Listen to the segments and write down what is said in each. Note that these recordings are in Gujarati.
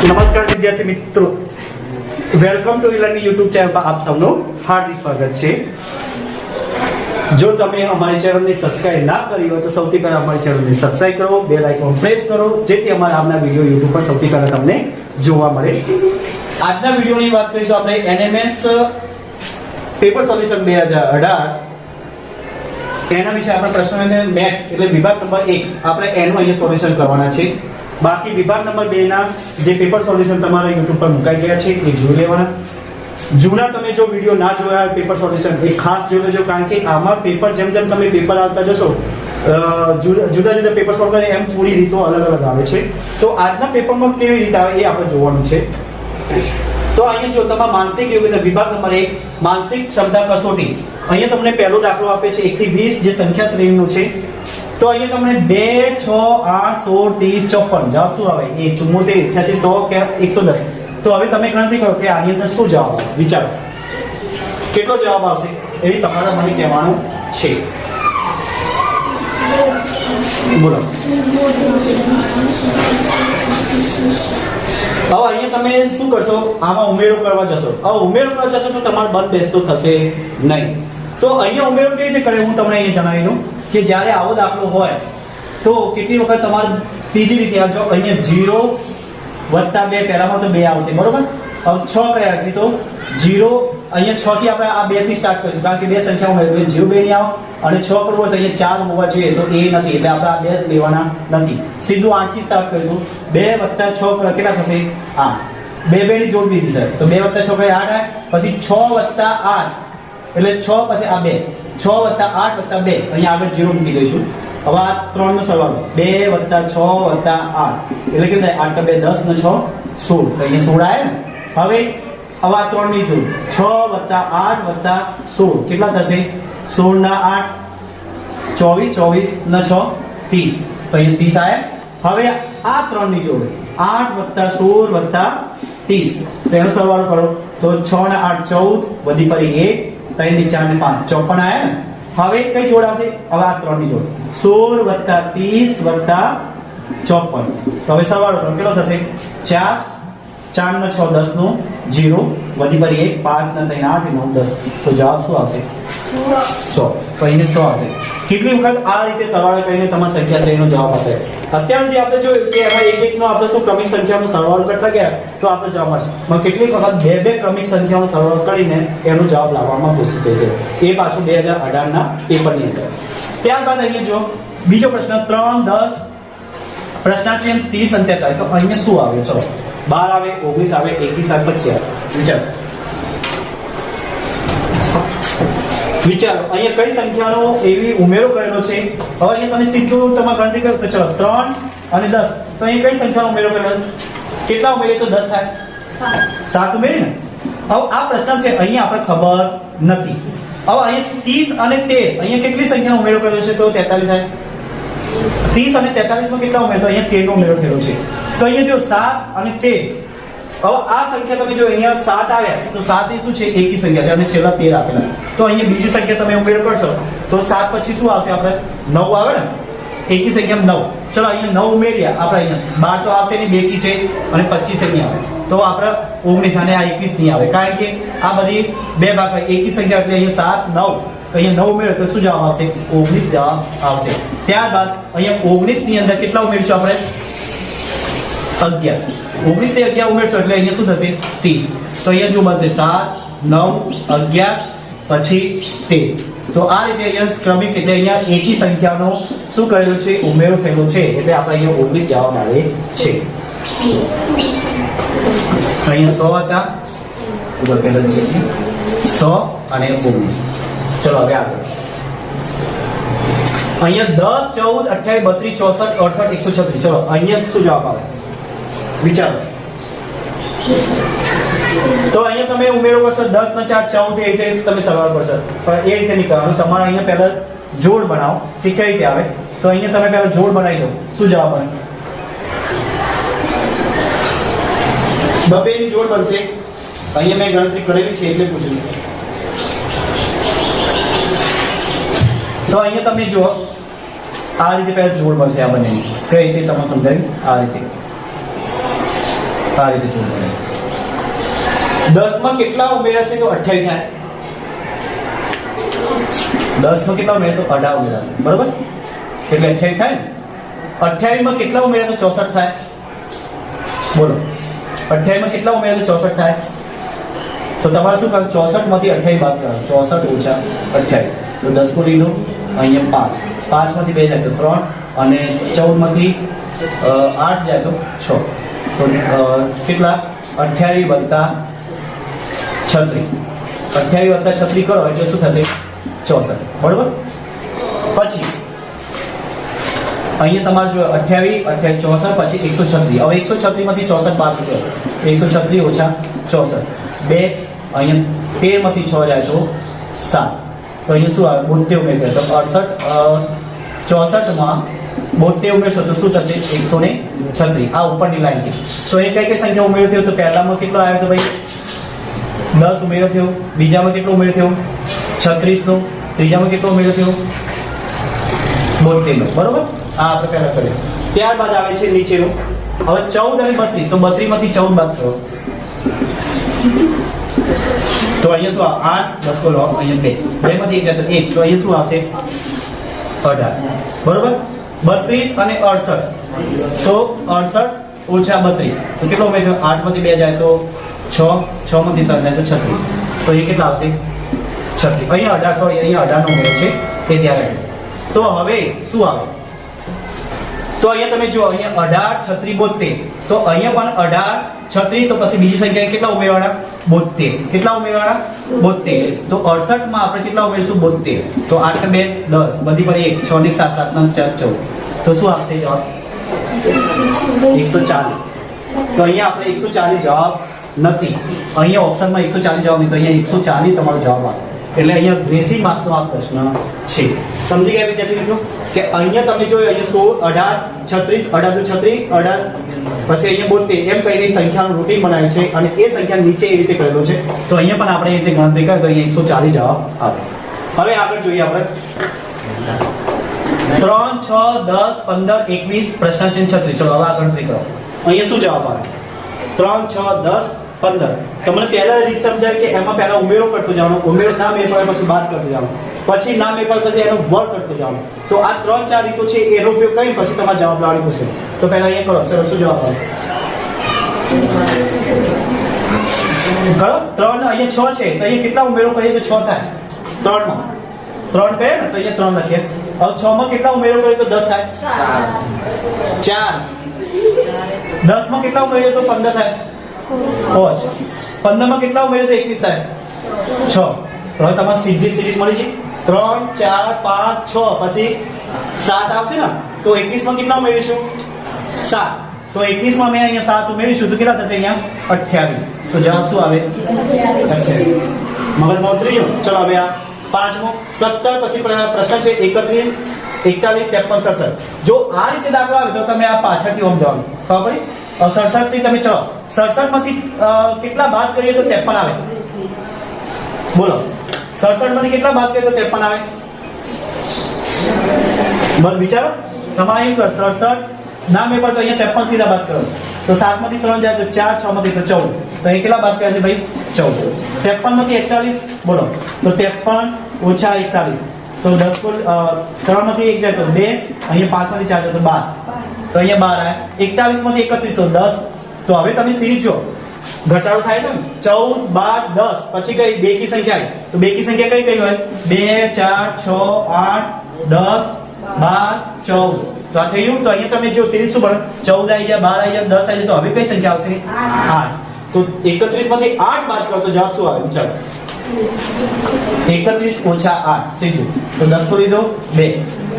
નમસ્કાર વિદ્યાર્થી મિત્રો, welcome to learning YouTube channel પર આપ સૌનું હાર્દિક સ્વાગત છે. જો તમે અમારી ચેનલને સબસ્ક્રાઇબ ના કરી હોય તો સૌથી પહેલા અમારી ચેનલને સબસ્ક્રાઇબ કરો, બેલ આઇકોન પ્રેસ કરો, જેથી અમારા આવનાર વિડીયો યુટ્યુબ પર સૌથી પહેલા તમને જોવા મળે. આજના વિડીયોની વાત કરીશું આપણે એનએમએસ પેપર સોલ્યુશન 2018 એના વિશે આપણે પ્રશ્ન અને મેથ એટલે વિભાગ નંબર 1 આપણે એનું અહીંયા સોલ્યુશન કરવાના છે. બાકી વિભાગ નંબર 2 ના જે પેપર સોલ્યુશન તમારા YouTube પર મુકાઈ ગયા છે એ જોઈ લેવાના. જૂના તમે જો વિડિયો ના જોયા પેપર સોલ્યુશન એ ખાસ જોઈ લેજો, કારણ કે આમાં પેપર જેમ જેમ તમે પેપર આવતા જશો જુદા જુદા પેપર સોલ્વ કરે એમ થોડી રીતો અલગ અલગ આવે છે. તો આજના પેપરમાં કેવી રીતે આવે એ આપણે જોવાનું છે. તો અહીંયા જો તમારા માનસિક યોગ્યતા વિભાગ નંબર 1 માનસિક ક્ષમતા કસોટી, અહીંયા તમને પહેલો દાખલો આપે છે 1 થી 20 જે સંખ્યા શ્રેણીનો છે. તો અહીંયા તમને 2 6 8 16 30 54 જવાબ શું આવે? 74 88 100 કે 110. તો હવે તમે ગણતરી કરો કે આની અંદર શું જવાબ આવે, વિચારો કેટલો જવાબ આવશે એવી તમારે મને કહેવાનું છે. બોલો. હવે અહીંયા તમે શું કરશો? આમાં ઉમેરો કરવા જશો. હવે ઉમેરો કરવા જશો તો તમારે બંધ બેસતો થશે નહીં. તો અહીંયા ઉમેરો કેવી રીતે કરે હું તમને અહીંયા જણાવી દઉં કે જ્યારે આવો દાખલો હોય તો કેટલી વખત તમારે ત્રીજી રીતે આવજો. અહીંયા 0 વત્તા 2 પહેલામાં તો 2 આવશે, બરોબર. હવે 6 કયા છે તો 0 અહીંયા 6 થી આપણે આ 2 થી સ્ટાર્ટ કરીશું, કારણ કે બે સંખ્યાઓ હોય એટલે 0 2 નહીં આવે. અને 6 કરવું હોય તો અહીંયા 4 હોવા જોઈએ, તો એ નથી એટલે આપણે આ 2 લેવાના નથી. સીધું 8 થી સ્ટાર્ટ કરીશું. 2 વત્તા 6 કેટલા થશે? 8. 2 ની જોડ દીધી સર, તો 2 વત્તા 6 8 આવે. પછી 6 વત્તા 8 એટલે 6 પછી આ 2 6 વત્તા 8 વત્તા 2 અહીંયા આગળ 0 મૂકી દઈશું. હવે આ 3 નો સરવાળો 2 વત્તા 6 વત્તા 8 એટલે કેટલા? 8 2 10 ને 6 16, તો અહીંયા 16 આવે ને. હવે આ 3 ની જોડ 6 વત્તા 8 વત્તા 16 કેટલા થશે? 16 ના 8 24 24 ના 6 30, તો અહીંયા 30 આવે. હવે આ 3 ની જોડ 8 વત્તા 16 વત્તા 30, તો એનો સરવાળો કરો તો 6 ના 8 14 વધી પડી 1 3 ની 4 ને 5 54 આવે ને. હવે કઈ જોડ આવશે? હવે આ 3 ની જોડ 16 વત્તા 30 વત્તા 54, તો હવે સરવાળો કરો કેટલો થશે? 4 4 નો 6 10 નો 0 વધી પડી 1 5 ના 3 8 9 10, તો જવાબ શું આવશે? 100. તો અહીંયા 100 આવશે. કેટલી વખત આ રીતે સરવાળો કરીને તમારી સંખ્યા શ્રેણીનો જવાબ આપે. અત્યાર સુધી આપણે જોયું કે એમાં એક એકનો આપણે શું ક્રમિક સંખ્યાનો સરવાળો કરતા ગયા તો આપણે જવાબ મળશે. કેટલીક વખત બે બે ક્રમિક સંખ્યાનો સરવાળો કરીને એનો જવાબ લાવવામાં કોશિશ કરી છે. એ પાછું 2018 ના પેપરની અંદર. ત્યારબાદ અહીંયા જો બીજો પ્રશ્ન 3 10 પ્રશ્નાર્થ 30 અંત્ય થાય તો અહીંયા શું આવે? ચલો 12 આવે, 19 આવે, 21 આવે, 25 આવે. વિચારો અહીંયા કઈ સંખ્યાનો એવી ઉમેરો કરેલો છે. હવે અહીંયા તમે સીધું તમારે ગણતરી કરો તો ચલો 3 અને 10, તો અહીંયા કઈ સંખ્યાનો ઉમેરો કરેલો? કેટલા ઉમેરીએ તો 10 થાય? 7 ઉમેરી ને. હવે આ પ્રશ્ન છે અહીંયા આપણે ખબર નથી. હવે અહીંયા 30 અને 13 અહીંયા કેટલી સંખ્યાનો ઉમેરો કરેલો છે તો 43 થાય. 30 અને 43 માં કેટલા ઉમેરો? અહીંયા 13 નો ઉમેરો થયેલો છે. તો અહીંયા જો 7 અને 13, હવે આ સંખ્યા તમે જો અહીંયા 7 આવ્યા તો 7 એ શું છે? એકી સંખ્યા છે અને છેલ્લા 13 આપેલા. તો અહીંયા બીજી સંખ્યા તમે ઉમેરો કરશો તો 7 પછી શું આવશે? આપણે 9 આવે ને, એકી સંખ્યા 9. ચલો અહીંયા 9 ઉમેર્યા આપણે, અહીંયા 12 તો આવશે ને, બેકી છે અને 25 નહીં આવે, તો આપણે 19 અને આ 21 નહીં આવે, કારણ કે આ બધી બે ભાગ એકી સંખ્યા એટલે અહીંયા 7 9, તો અહીંયા 9 ઉમેરો તો શું જવાબ આવશે? 19 જવાબ આવશે. ત્યારબાદ અહીંયા 19 ની અંદર કેટલા ઉમેરશું આપણે? 11. 19 ને 11 ઉમેરશો એટલે અહીંયા શું થશે? 30. તો અહીંયા જો બનશે 7 9 11 પછી 13. તો આ રીતે અહીંયા ક્રમિક એટલે અહીંયા એકી સંખ્યાનો શું કરેલું છે? ઉમેરો થયેલો છે, એટલે આપણે અહીંયા 19 જવાબ આવે છે. અહીંયા 100 હતા ઉપર પહેલા 100 અને 19. ચલો હવે આગળ અહીંયા 10 14 28 32 64 68 136. ચલો અહીંયા શું જવાબ આવે વિચારો. તો અહીંયા તમે ઉમેરો કરશો 10 ના 4 14 એ રીતે તમે સરવાળો કરશો, પણ એ રીતે નહીં કરવાનું. તમારે અહીંયા પહેલા જોડ બનાવો કે કઈ રીતે આવે. તો અહીંયા તમે પહેલા જોડ બનાવી દો, શું જવાબ આવે? 2 ની જોડ બનશે. અહીંયા મેં ગણતરી કરેલી છે એટલે પૂછ્યું. તો અહીંયા તમે જુઓ આ રીતે પહેલા જોડ બનશે. આ બંનેની કઈ રીતે તમે સમજાવી? આ રીતે આ રીતે જોવું. 10 માં કેટલા ઉમેરાશે તો 28 થાય. 10 માં કેટલા ઉમેરે તો 18 ઉમેરાશે, બરોબર? એટલે 28 થાય. 28 માં કેટલા ઉમેરે તો 64 થાય. બોલો, 28 માં કેટલા ઉમેરે તો 64 થાય. તો તમારે શું કરવું? 64 માંથી 28 બાદ કરવાનું. 64 ઓછા 28 તો 10 કો લીધો, અહીંયા 5 માંથી 2 જાય તો 3 અને 14 માંથી 8 જાય તો 6. તો કેટલા? 28 વત્તા 36. 28 વત્તા 36 કરો એટલે શું થશે? 64, બરોબર? પછી અહીંયા તમારે જો 28 64 પછી 136. હવે 136 માંથી 64 બાદ કરો. 136 ઓછા 64 2, અહીંયા 13 માંથી 6 જાય તો 7. તો અહીંયા શું આવે? 72 ઉમેરશે તો 68 64 માં 72 ઉમેરશો તો શું થશે? 136. આ ઉપરની લાઈન થી. તો એ કઈ સંખ્યા ઉમેરો થયો? તો પહેલામાં કેટલો આવ્યો તો ભાઈ? 10 ઉમેરો થયો. બીજામાં કેટલો ઉમેરો થયો? 36 નો. ત્રીજામાં કેટલો ઉમેરો થયો? 72 નો, બરોબર? આ આપણે પહેલા કર્યું. ત્યારબાદ આવે છે નીચેનું. હવે 14 અને 32 તો 32 માંથી 14 બાદ કરો તો અહીંયા શું? 8 10 કો લો, અહીંયા 2 માંથી 1 જાય તો 1. તો અહીંયા શું આવશે? 18, બરોબર? 32 અને 68 તો 68 ઓછા 32 તો કેટલો ઉમેર્યો? 8 માંથી 2 જાય તો 6, 6 માંથી 3 જાય તો 36. તો એ કેટલા આવશે? 36. અહીંયા 18 અહીંયા 18 નો ઉમેરો છે તે ધ્યાન રાખજો. તો હવે શું આવે? તો અહીંયા તમે જો, અહીંયા 18 36 72. તો અહીંયા પણ 18 36 તો પછી બીજી સંખ્યા કેટલા ઉમેરવાના? 72. કેટલા ઉમેરવાના? 72. તો 68 માં આપણે કેટલા ઉમેરશું? 72. તો 8 2 10 બધી પર 1 6 ને 7 7 9 4 14. તો શું આપશે જવાબ? 140. તો અહીંયા આપણે 140 જવાબ નથી. અહીંયા ઓપ્શનમાં 140 જવાબ નથી. તો અહીંયા 140 તમારો જવાબ આવે. એટલે અહીંયા 80 માર્ક્સનો આ પ્રશ્ન છે. સમજી ગયા વિદ્યાર્થી મિત્રો? કે અહીંયા તમે જોયું, અહીંયા 16 18 36 18 36 18 પછી અહીંયા 72 એમ કહીને સંખ્યાનું રૂટીન બનાવ્યું છે અને એ સંખ્યા નીચે એ રીતે કરેલો છે. તો અહીંયા પણ આપણે એ રીતે ગણતરી કરીએ તો અહીંયા 140 જવાબ આવે. હવે આગળ જોઈએ આપણે 3 6 10 15 21 પ્રશ્નાચિહ્ન 36. ચલો હવે આ ગણતરી કરો. અહીંયા શું જવાબ આવે? 3 6 10 15. તમને પહેલા રીત સમજાય કે એમાં પહેલા ઉમેરો કરતો જવાનો, ઉમેરો ના મેળ પડે પછી બાદ કરતો જવાનો, પછી ના મેળ પડે પછી એનો વર્ગ કરતો જવાનો. તો આ 3-4 રીતો છે એનો ઉપયોગ કરી પછી તમારે જવાબ લાવવાની પૂછે. તો પહેલા અહીંયા કરો. ચલો શું જવાબ આવે? કરો 3 અહીંયા 6 છે તો અહીંયા કેટલા ઉમેરો કરીએ તો 6 થાય. 3 માં 3 કહે ને તો અહીંયા 3 લખીએ. હવે 6 માં કેટલા ઉમેરો કરીએ તો 10 થાય. 4 10 માં કેટલા ઉમેરીએ તો 15 થાય. 5 15 માં કેટલા ઉમેરીએ તો 21 થાય. 6. તો હવે તમારે સીધી સિરીઝ મળી છે. 3 4 5 6 પછી 7 આવશે ને. તો 21 માં કેટલા ઉમેરીશું? 7. તો 21 માં મેં અહીંયા 7 ઉમેરીશું તો કેટલા થશે? અહીંયા 28. તો જવાબ શું આવે? 28. મગજમાં ઉતરી ગયો. ચલો હવે આ પાંચમો 17 પછી પ્રશ્ન છે 31 41 53 67. જો આ રીતે દાખલો આવે તો તમે આ પાછળથી ઓમ જવાનું ખબર પડી. 67 થી તમે ચલો 67 માંથી કેટલા બાદ કરીએ તો 53 આવે? બોલો 67 માંથી કેટલા બાદ કરીએ તો 53 આવે? બસ વિચારો. તમારે એમ કર 67 ના મેં પણ તો અહીંયા 53 સીધા બાદ કરો તો 7 માંથી 3 જાય તો 4 6 માંથી તો 14. તો એ કેટલા બાદ કર્યા છે ભાઈ? 14. 53 માંથી 41 બોલો તો 53 ઓછા 41 તો 10 કુલ 3 માંથી 1 જાય તો 2 અહીંયા 5 માંથી 4 જાય તો 12. તો અહીંયા 12 આવ્યા. 41 માંથી 31 તો 10. તો હવે તમે સિરીઝ જો ઘટાડો થાય છે ને 14 12 10 પછી કઈ બેકી સંખ્યા આવી તો બેકી સંખ્યા કઈ કઈ હોય? 2 4 6 8 10 12 14. તો આ થઈ ગયું. તો અહીંયા તમે જો સિરીઝ શું બને 14 આવી જાય 12 આવી જાય 10 આવી જાય તો હવે કઈ સંખ્યા આવશે? 8. તો 31 માંથી 8 બાદ કરો તો જવાબ શું આવે? ચાલો 31 ઓછા 8 સીધું. તો 10 કો લીધો 2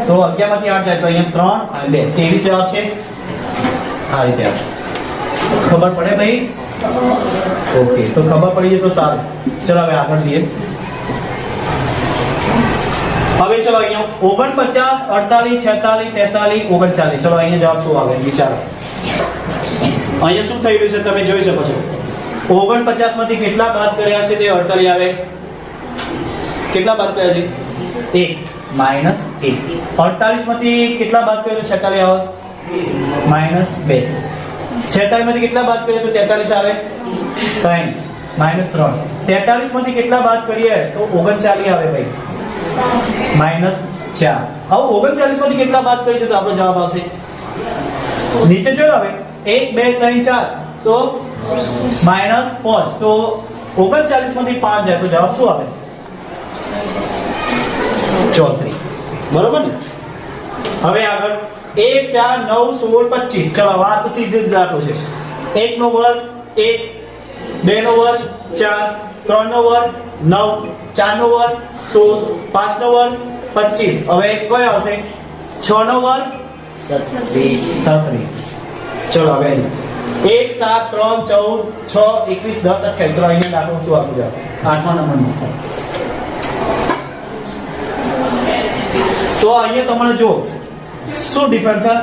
તો 11 માંથી 8 જાય તો અહીંયા 3 અને 2 23 જવાબ છે. આ રીતે ખબર પડે ભાઈ? ઓકે તો ખબર પડી જાય તો સારું. ચલો હવે આગળ જઈએ. હવે ચલો અહીંયા 49 48 46 43 39. ચલો અહીંયા જવાબ શું આવે વિચારો. અહીંયા શું થઈ રહ્યું છે તમે જોઈ શકો છો. 49 માંથી કેટલા બાદ કર્યા છે તે 48 આવે. કેટલા બાદ કર્યા છે? 1 માઈનસ 1. 48 માંથી કેટલા બાદ કર્યા તો 46 આવે? -2. 46 માંથી કેટલા બાદ કરીએ તો 43 આવે 3 -3 43 માંથી કેટલા બાદ કરીએ તો 39 આવે ભાઈ -4 હવે 39 માંથી કેટલા બાદ કરીશું તો આપણો જવાબ આવશે નીચે જોયો હવે 1 2 3 4 તો -5 તો 39 માંથી 5 જાય તો જવાબ શું આવે 34 બરોબર ને હવે આગળ 1 4 9 16 25 ચલો આ તો સીધી જ દાખલો છે 1 નો વર્ગ 1 2 નો વર્ગ 4 3 નો વર્ગ 9 4 નો વર્ગ 16 5 નો વર્ગ 25 હવે કયો આવશે 6 નો વર્ગ 37 ચલો હવે 1 7 3 14 6 21 10 28 ચલો અહીંયા દાખલો શું આપી જાવ 8મા નંબરનો તો અહીંયા તમારે જો શું ડિફરન્સ છે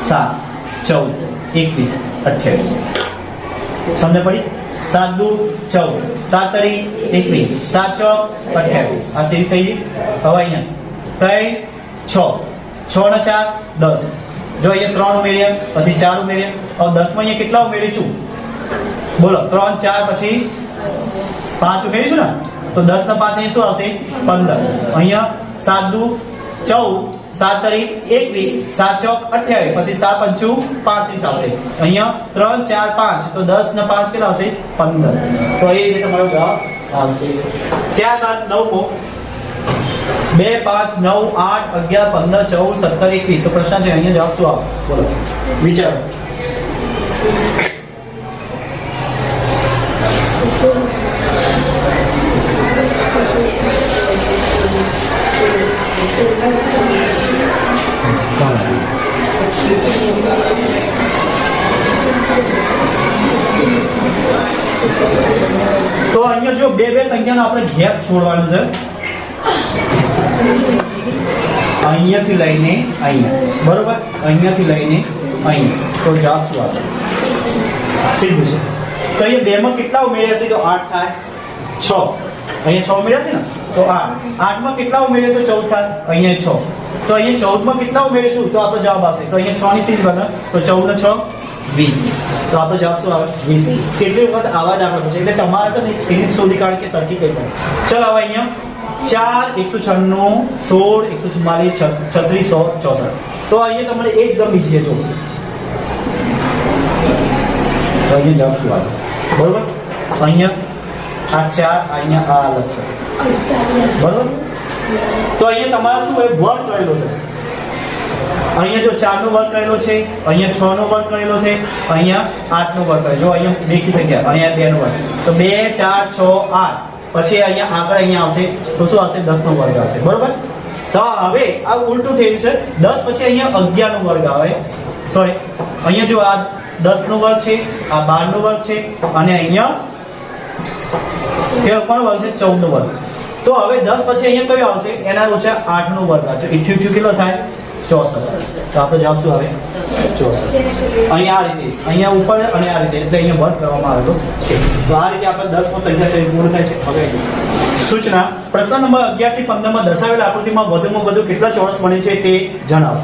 7 14 21 28 સમજ પડી 7 2 14 7 3 21 7 4 28 આ સીધી થઈ ગઈ હવે અહીંયા 3 6 6 ને 4 10 જો અહીંયા 3 ઉમેર્યા પછી 4 ઉમેર્યા હવે 10 માં અહીંયા કેટલા ઉમેરીશું બોલો 3 4 પછી 5 ઉમેરીશું ને તો 10 ના 5 અહીં શું આવશે 15 અહીંયા 7 2 14 7 3 21 7 4 28 પછી 7 5 35 આવશે અહીંયા 3 4 5 તો 10 ના 5 કેટલા આવશે 15 તો એ રીતે તમારો જવાબ આવશે ત્યારબાદ 9મો 2 5 9 8 11 15 14 17 21 તો પ્રશ્ન છે અહીંયા જવાબ શું આવે બોલો વિચારો તો અહીંયા જો બે સંખ્યાનો આપણે ગેપ છોડવાનું છે અહીંયાથી લઈને અહીંયા બરોબર અહીંયાથી લઈને અહીંયા તો જવાબ શું આવે સીધું છે તો અહીંયા બે માં કેટલા ઉમેર્યા છે તો 8 થાય 6 અહીંયા 6 ઉમેર્યા છે ને તો 8 8 માં કેટલા ઉમેર્યા તો 14 થાય અહીંયા 6 તો અહીંયા 14 માં કેટલા ઉમેરીશું તો આપણો જવાબ આવશે તો અહીંયા 6 ની સીધી બને તો 14 ને 6 20 તો આપણો જવાબ શું આવે 20 કેટલી વખત આવા જ આપણે છે એટલે તમારે છે ને એક સીરીઝ શોધી કાઢી કે સરખી કઈ પડે ચલો હવે અહીંયા 4 196 16 144 36 164 તો અહીંયા તમારે એકદમ બીજી જો તો અહીંયા જવાબ શું આવે બરોબર અહીંયા આ 4 અહીંયા આ અલગ છે બરોબર તો અહીંયા તમારે શું હોય વર્ગ કરેલો છે અહીંયા જો 4 નો વર્ગ કરેલો છે અહીંયા 6 નો વર્ગ કરેલો છે અહીંયા 8 નો વર્ગ કરેલો જો અહીંયા દેખી શક્યા અહીંયા 2 નો વર્ગ તો 2 4 6 8 પછી અહીંયા આગળ અહીંયા આવશે તો શું આવશે 10 નો વર્ગ આવશે બરોબર તો હવે આ ઉલટું થયું છે 10 પછી અહીંયા 11 નો વર્ગ આવે સોરી અહીંયા જો આ 10 નો વર્ગ છે આ 12 નો વર્ગ છે અને અહીંયા કેવો કોણ વર્ગ છે 14 નો વર્ગ તો હવે 10 પછી અહીંયા કયો આવશે એના ઓછા 8 નો વર્ગ આવશે 88 કેટલો થાય 64 તો આપણો જવાબ શું આવે 64 અહીંયા આ રીતે અહીંયા ઉપર અને આ રીતે એટલે અહીંયા વર્ગ કરવામાં આવેલો છે તો આ રીતે આપણે 10 મો સંખ્યા શ્રેણી પૂર્ણ થાય છે હવે સૂચના પ્રશ્ન નંબર 11 થી 15 માં દર્શાવેલ આકૃતિમાં વધુમાં વધુ કેટલા ચોરસ બને છે તે જણાવો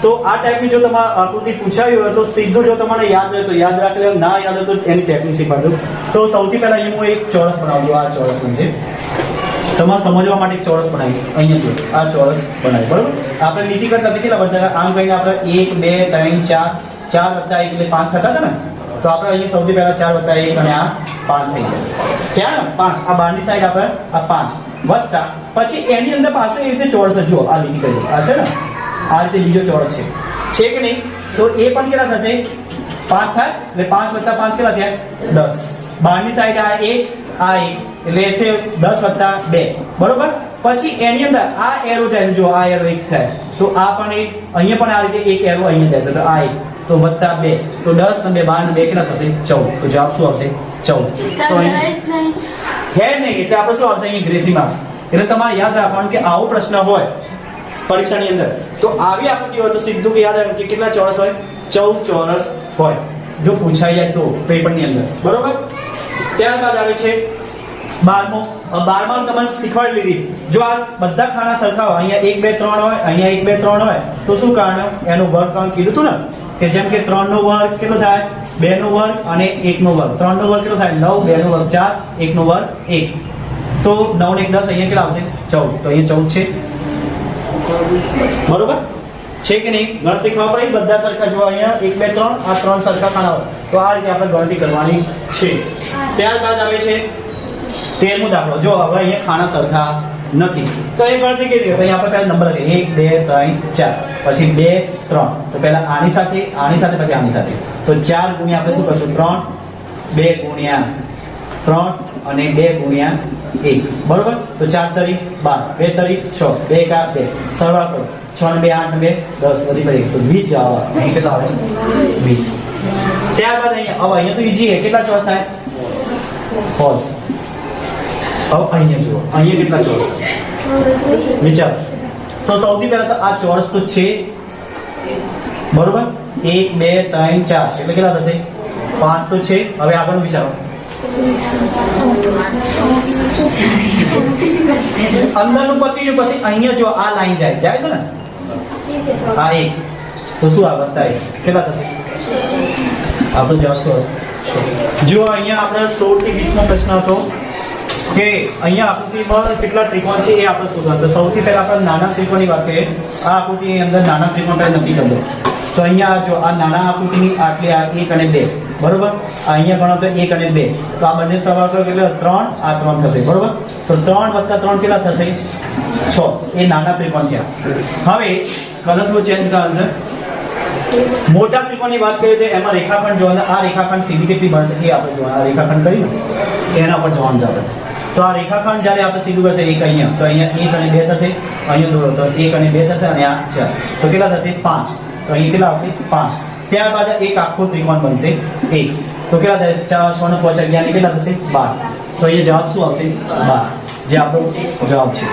તો આ ટાઈપની જો તમારે આકૃતિ પૂછાવી હોય તો સીધું જો તમારે યાદ રહે તો યાદ રાખી લો ના યાદ હોય તો એની ટેકનિક શીખવાડજો તો સૌથી પહેલા અહીંયા હું એક ચોરસ બનાવજો આ ચોરસ બનશે તમારે સમજવા માટે એક ચોરસ બનાવીશ અહીંયા જો આ ચોરસ બનાવી બરોબર આપણે લીટી કરતા કેટલા બધા આમ કહીને આપણે 1 2 3 4 4 + 1 એટલે 5 થતા હતા ને તો આપણે અહીંયા સૌથી પહેલા 4 + 1 અને આ 5 થઈ ગયા ક્યાં 5 આ બહારની સાઈડ આપણે આ 5 વત્તા પછી એની અંદર પાછું એ રીતે ચોરસ જુઓ આ લીટી કરી આ છે ને આ રીતે બીજો ચોરસ છે કે નહીં તો એ પણ કેટલા થશે 5 થાય એટલે 5 + 5 કેટલા થયા 10 બહારની સાઈડ આ 1 આ 1 એટલે એ થયો 10 + 2 બરોબર પછી એની અંદર આ એરો જાય જો આ એરો 1 થાય તો આ પણ એક અહીંયા પણ આ રીતે એક એરો અહીંયા જાય તો આ 1 તો + 2 તો 10 અને 2 12 કેટલા થશે 14 તો જવાબ શું આવશે 14 તો હે નહીં એટલે આપણે શું આવશે અહીં ગ્રેસી માર્ક્સ એટલે તમારે યાદ રાખવાનું કે આવો પ્રશ્ન હોય પરીક્ષાની અંદર તો આવી આકૃતિ હોય તો સીધું કે યાદ આવે કે કેટલા ચોરસ હોય 14 ચોરસ હોય જો પૂછાઈ જાય તો પેપરની અંદર બરોબર ત્યારબાદ આવે છે 12મો 12માં તમારે શીખવાડી લીધી જો આ બધા ખાના સરખા હોય અહીંયા 1 2 3 હોય અહીંયા 1 2 3 હોય તો શું કારણ એનું વર્ગકાંડ કીધું હતું ને કે જેમ કે 3 નો વર્ગ કેટલો થાય 2 નો વર્ગ અને 1 નો વર્ગ 3 નો વર્ગ કેટલો થાય 9 2 નો વર્ગ 4 1 નો વર્ગ 1 તો 9 ને 1 10 અહીંયા કેટલા આવશે 14 તો અહીંયા 14 છે બરોબર છે કે નહીં ગણતરી ખબર પડી બધા સરખા જો અહીંયા 1 2 3 આ ત્રણ સરખા ખાના હોય તો આ રીતે આપણે ગણતરી કરવાની છે ત્યારબાદ આવે છે 13મો દાખલો જો હવે અહીંયા ખાના સરખા નથી તો એ ગણતરી કેવી રીતે આપણે પહેલા નંબર લખીએ 1 2 3 4 પછી 2 3 તો પહેલા આની સાથે પછી આની સાથે તો 4 ગુણ્યા આપણે શું કરશું 3 2 ગુણ્યા 3 અને 2 ગુણ્યા 1 બરોબર તો 4 તરી 12 2 તરી 6 2 કા 2 સરવાળો કરો 6 ને 2 8 ને 2 10 વધી પડી તો 20 જવાબ આવે અહીં કેટલા આવે 20 ત્યારબાદ અહીંયા તો ઈજી છે કેટલા ચોરસ થાય ફોલ્સ હવે અહીંયા જુઓ અહીંયા કેટલા ચોરસ વિચાર તો સૌથી પહેલા તો આ ચોરસ તો છે બરોબર 1 2 3 4 એટલે કેટલા થશે 5 તો છે હવે આગળ વિચારો અંદરનું પતી જો પછી અહીંયા જો આ લાઈન જાય છે ને આ એક તો શું આગળ થાય કેટલા થશે આપણો જવાબ શું જો અહીંયા આપણે 16 થી 20 નો પ્રશ્ન હતો કે અહીંયા આકૃતિમાં કેટલા ત્રિકોણ છે એ આપણે શોધવાનું તો સૌથી પહેલા આપણે નાના ત્રિકોણની વાત કરીએ આ આકૃતિની અંદર નાના ત્રિકોણ પહેલા નક્કી કરી દો તો અહીંયા જો આ નાના આકૃતિની આટલી આ 1 અને 2 બરોબર અહીંયા ગણો તો 1 અને 2 તો આ બંને સરવાળો કરો એટલે 3 આ 3 થશે બરોબર તો 3 + 3 કેટલા થશે 6 એ નાના ત્રિકોણ થયા હવે કલરનું ચેન્જ કરવાનું છે મોટા ત્રિકોણની વાત કરીએ તો એમાં રેખાખંડ જોવાના આ રેખાખંડ સીધી કેટલી બનશે એ આપણે જોવાના આ રેખાખંડ કરીને એના પર જોવાનું છે તો આ રેખાખંડ જ્યારે આપણે સીધું કરશે એક અહીંયા તો અહીંયા 1 અને 2 થશે અહીંયા દોરો તો 1 અને 2 થશે અને આ 4 તો કેટલા થશે 5 તો અહીં કેટલા આવશે 5 ત્યારબાદ એક આખો ત્રિકોણ બનશે 1 તો કેટલા થાય 4 6 ને 5 11 ને કેટલા થશે 12 તો અહીંયા જવાબ શું આવશે 12 જે આપણો જવાબ છે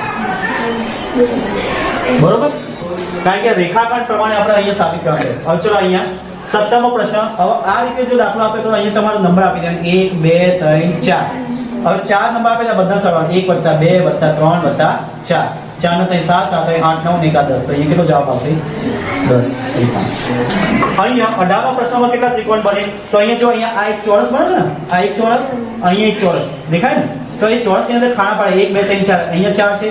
બરોબર કારણ કે રેખાખંડ પ્રમાણે આપણે અહીંયા સાબિત કરવાનું છે હવે ચલો અહીંયા 17મો પ્રશ્ન હવે આ રીતે જો દાખલો આપે તો અહીંયા તમારો નંબર આપી દે 1 2 3 4 હવે 4 નંબર આપે તો બધા સરવાળો 1 + 2 + 3 + 4 4 ને 3 7 7 8 9 1 10 તો અહીંયા કેટલો જવાબ આવશે 10 અહીંયા 18મા પ્રશ્નમાં કેટલા ત્રિકોણ બને તો અહીંયા જો અહીંયા આ એક ચોરસ બને છે ને આ એક ચોરસ અહીંયા એક ચોરસ દેખાય ને તો એ ચોરસની અંદર ખાના પાડે 1 2 3 4 અહીંયા 4 છે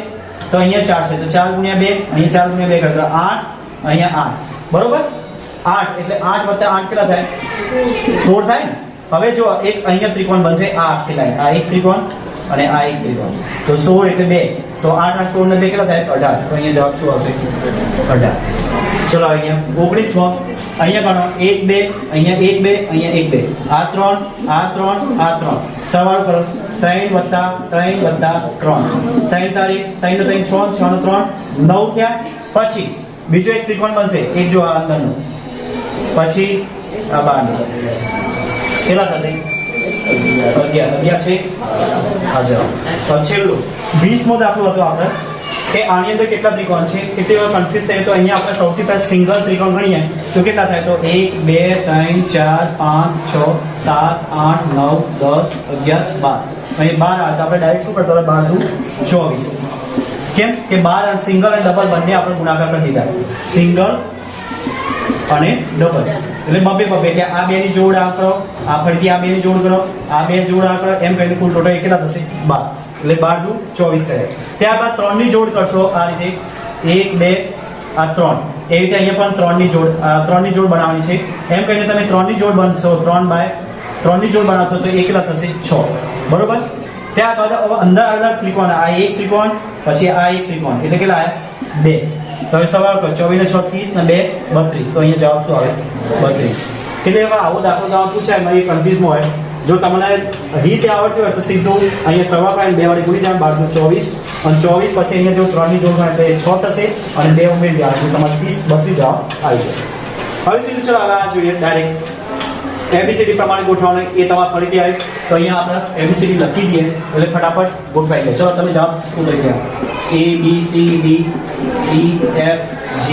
તો અહીંયા 4 છે તો 4 × 2 અહીંયા 4 × 2 કરતા 8 અહીંયા 8 બરોબર 8 એટલે 8 + 8 કેટલા થાય 16 થાય ને હવે જો એક અહીંયા ત્રિકોણ બનશે આ આખી લાઈન આ એક ત્રિકોણ અને આ એક ત્રિકોણ તો 16 એટલે 2 તો 8 અને 16 ને 2 કેટલા થાય 18 તો અહીંયા જવાબ શું આવશે 18 ચલો અહીંયા 19મો અહીંયા ગણો 1 2 અહીંયા 1 2 અહીંયા 1 2 આ 3 આ 3 આ 3 સરવાળો કરો 3 + 3 + 3 3 તારીખ 3 નો 3 6 6 નો 3 9 થયા પછી બીજો એક ત્રિકોણ બનશે એક જો આ અંદરનો પછી આ બહારનો કેટલા થશે 11 છે હા જવાબ છેલ્લું 20મો દાખલો હતો આપણે કે આની અંદર કેટલા ત્રિકોણ છે કેટલી વાર કન્ફ્યુઝ થાય તો અહીંયા આપણે સૌથી પહેલા સિંગલ ત્રિકોણ ગણીએ તો કેટલા થાય તો 1 2 3 4 5 6 7 8 9 10 11 12 અહીં 12 આવે તો આપણે ડાયરેક્ટ શું કરતા હતા 12 × 24 કેમ કે 12 સિંગલ અને ડબલ બંને આપણે ગુણાકાર કરી દીધા સિંગલ અને ડબલ એટલે બબે એટલે આ બે ની જોડ આ કરો આ ફરીથી આ બે ની જોડ કરો આ બે જોડ આ કરો એમ કરીને કુલ ટોટલ કેટલા થશે 12 એટલે 12 × 24 થાય ત્યારબાદ 3 ની જોડ કરશો આ રીતે 1 2 આ 3 એવી રીતે અહીંયા પણ 3 ની જોડ બનાવવાની છે એમ કરીને તમે 3 ની જોડ બનશો 3 ની જોડ બનાવશો તો એ કેટલા થશે 6 બરોબર ત્યારબાદ હવે અંદર આવેલા ત્રિકોણ આ એક ત્રિકોણ પછી આ એક ત્રિકોણ એટલે કેટલા આવ્યા 2 તો હવે સવાલ કરો 24 ને 6 30 ને 2 32 તો અહીંયા જવાબ શું આવે 32 એટલે હવે આવો દાખલો તમે પૂછાય મારી કન્ફ્યુઝમાં હોય જો તમને રીતે આવડતું હોય તો સીધું અહીંયા સરવાળો કરીને 2 વડે ગુણી જાય 12 × 24 અને 24 પછી અહીંયા જો 3 ની જોડ થાય તો 6 થશે અને 2 ઉમેરી જાય એટલે તમારે 30 32 જવાબ આવી જાય હવે સીધું ચલો હવે આ જોઈએ ડાયરેક્ટ એબીસીડી પ્રમાણે ગોઠવવાનું એ તમારે ફરીથી આવે તો અહીંયા આપણે એબીસીડી લખી દઈએ એટલે ફટાફટ ગોઠવાઈ લે ચલો તમે જવાબ શું લઈ ગયા A B C D E F G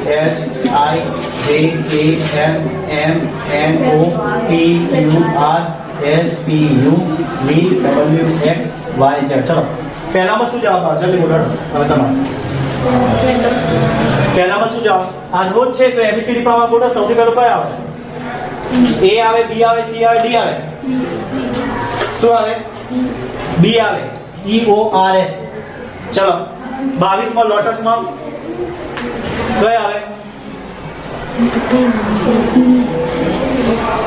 H I J K L M N O P Q R S T U V W X Y Z ચલો પહેલામાં શું જવાબ આવે જલ્દી બોલો હવે તમારે પહેલામાં શું જવાબ આ રોજ છે તો એબીસીડી પ્રમાણે બોલો સૌથી પહેલું કયો આવે A આવે, B આવે, C આવે, D આવે. શું આવે? B આવે. EORS. ચલો 22 માં લોટસ માં કઈ આવે?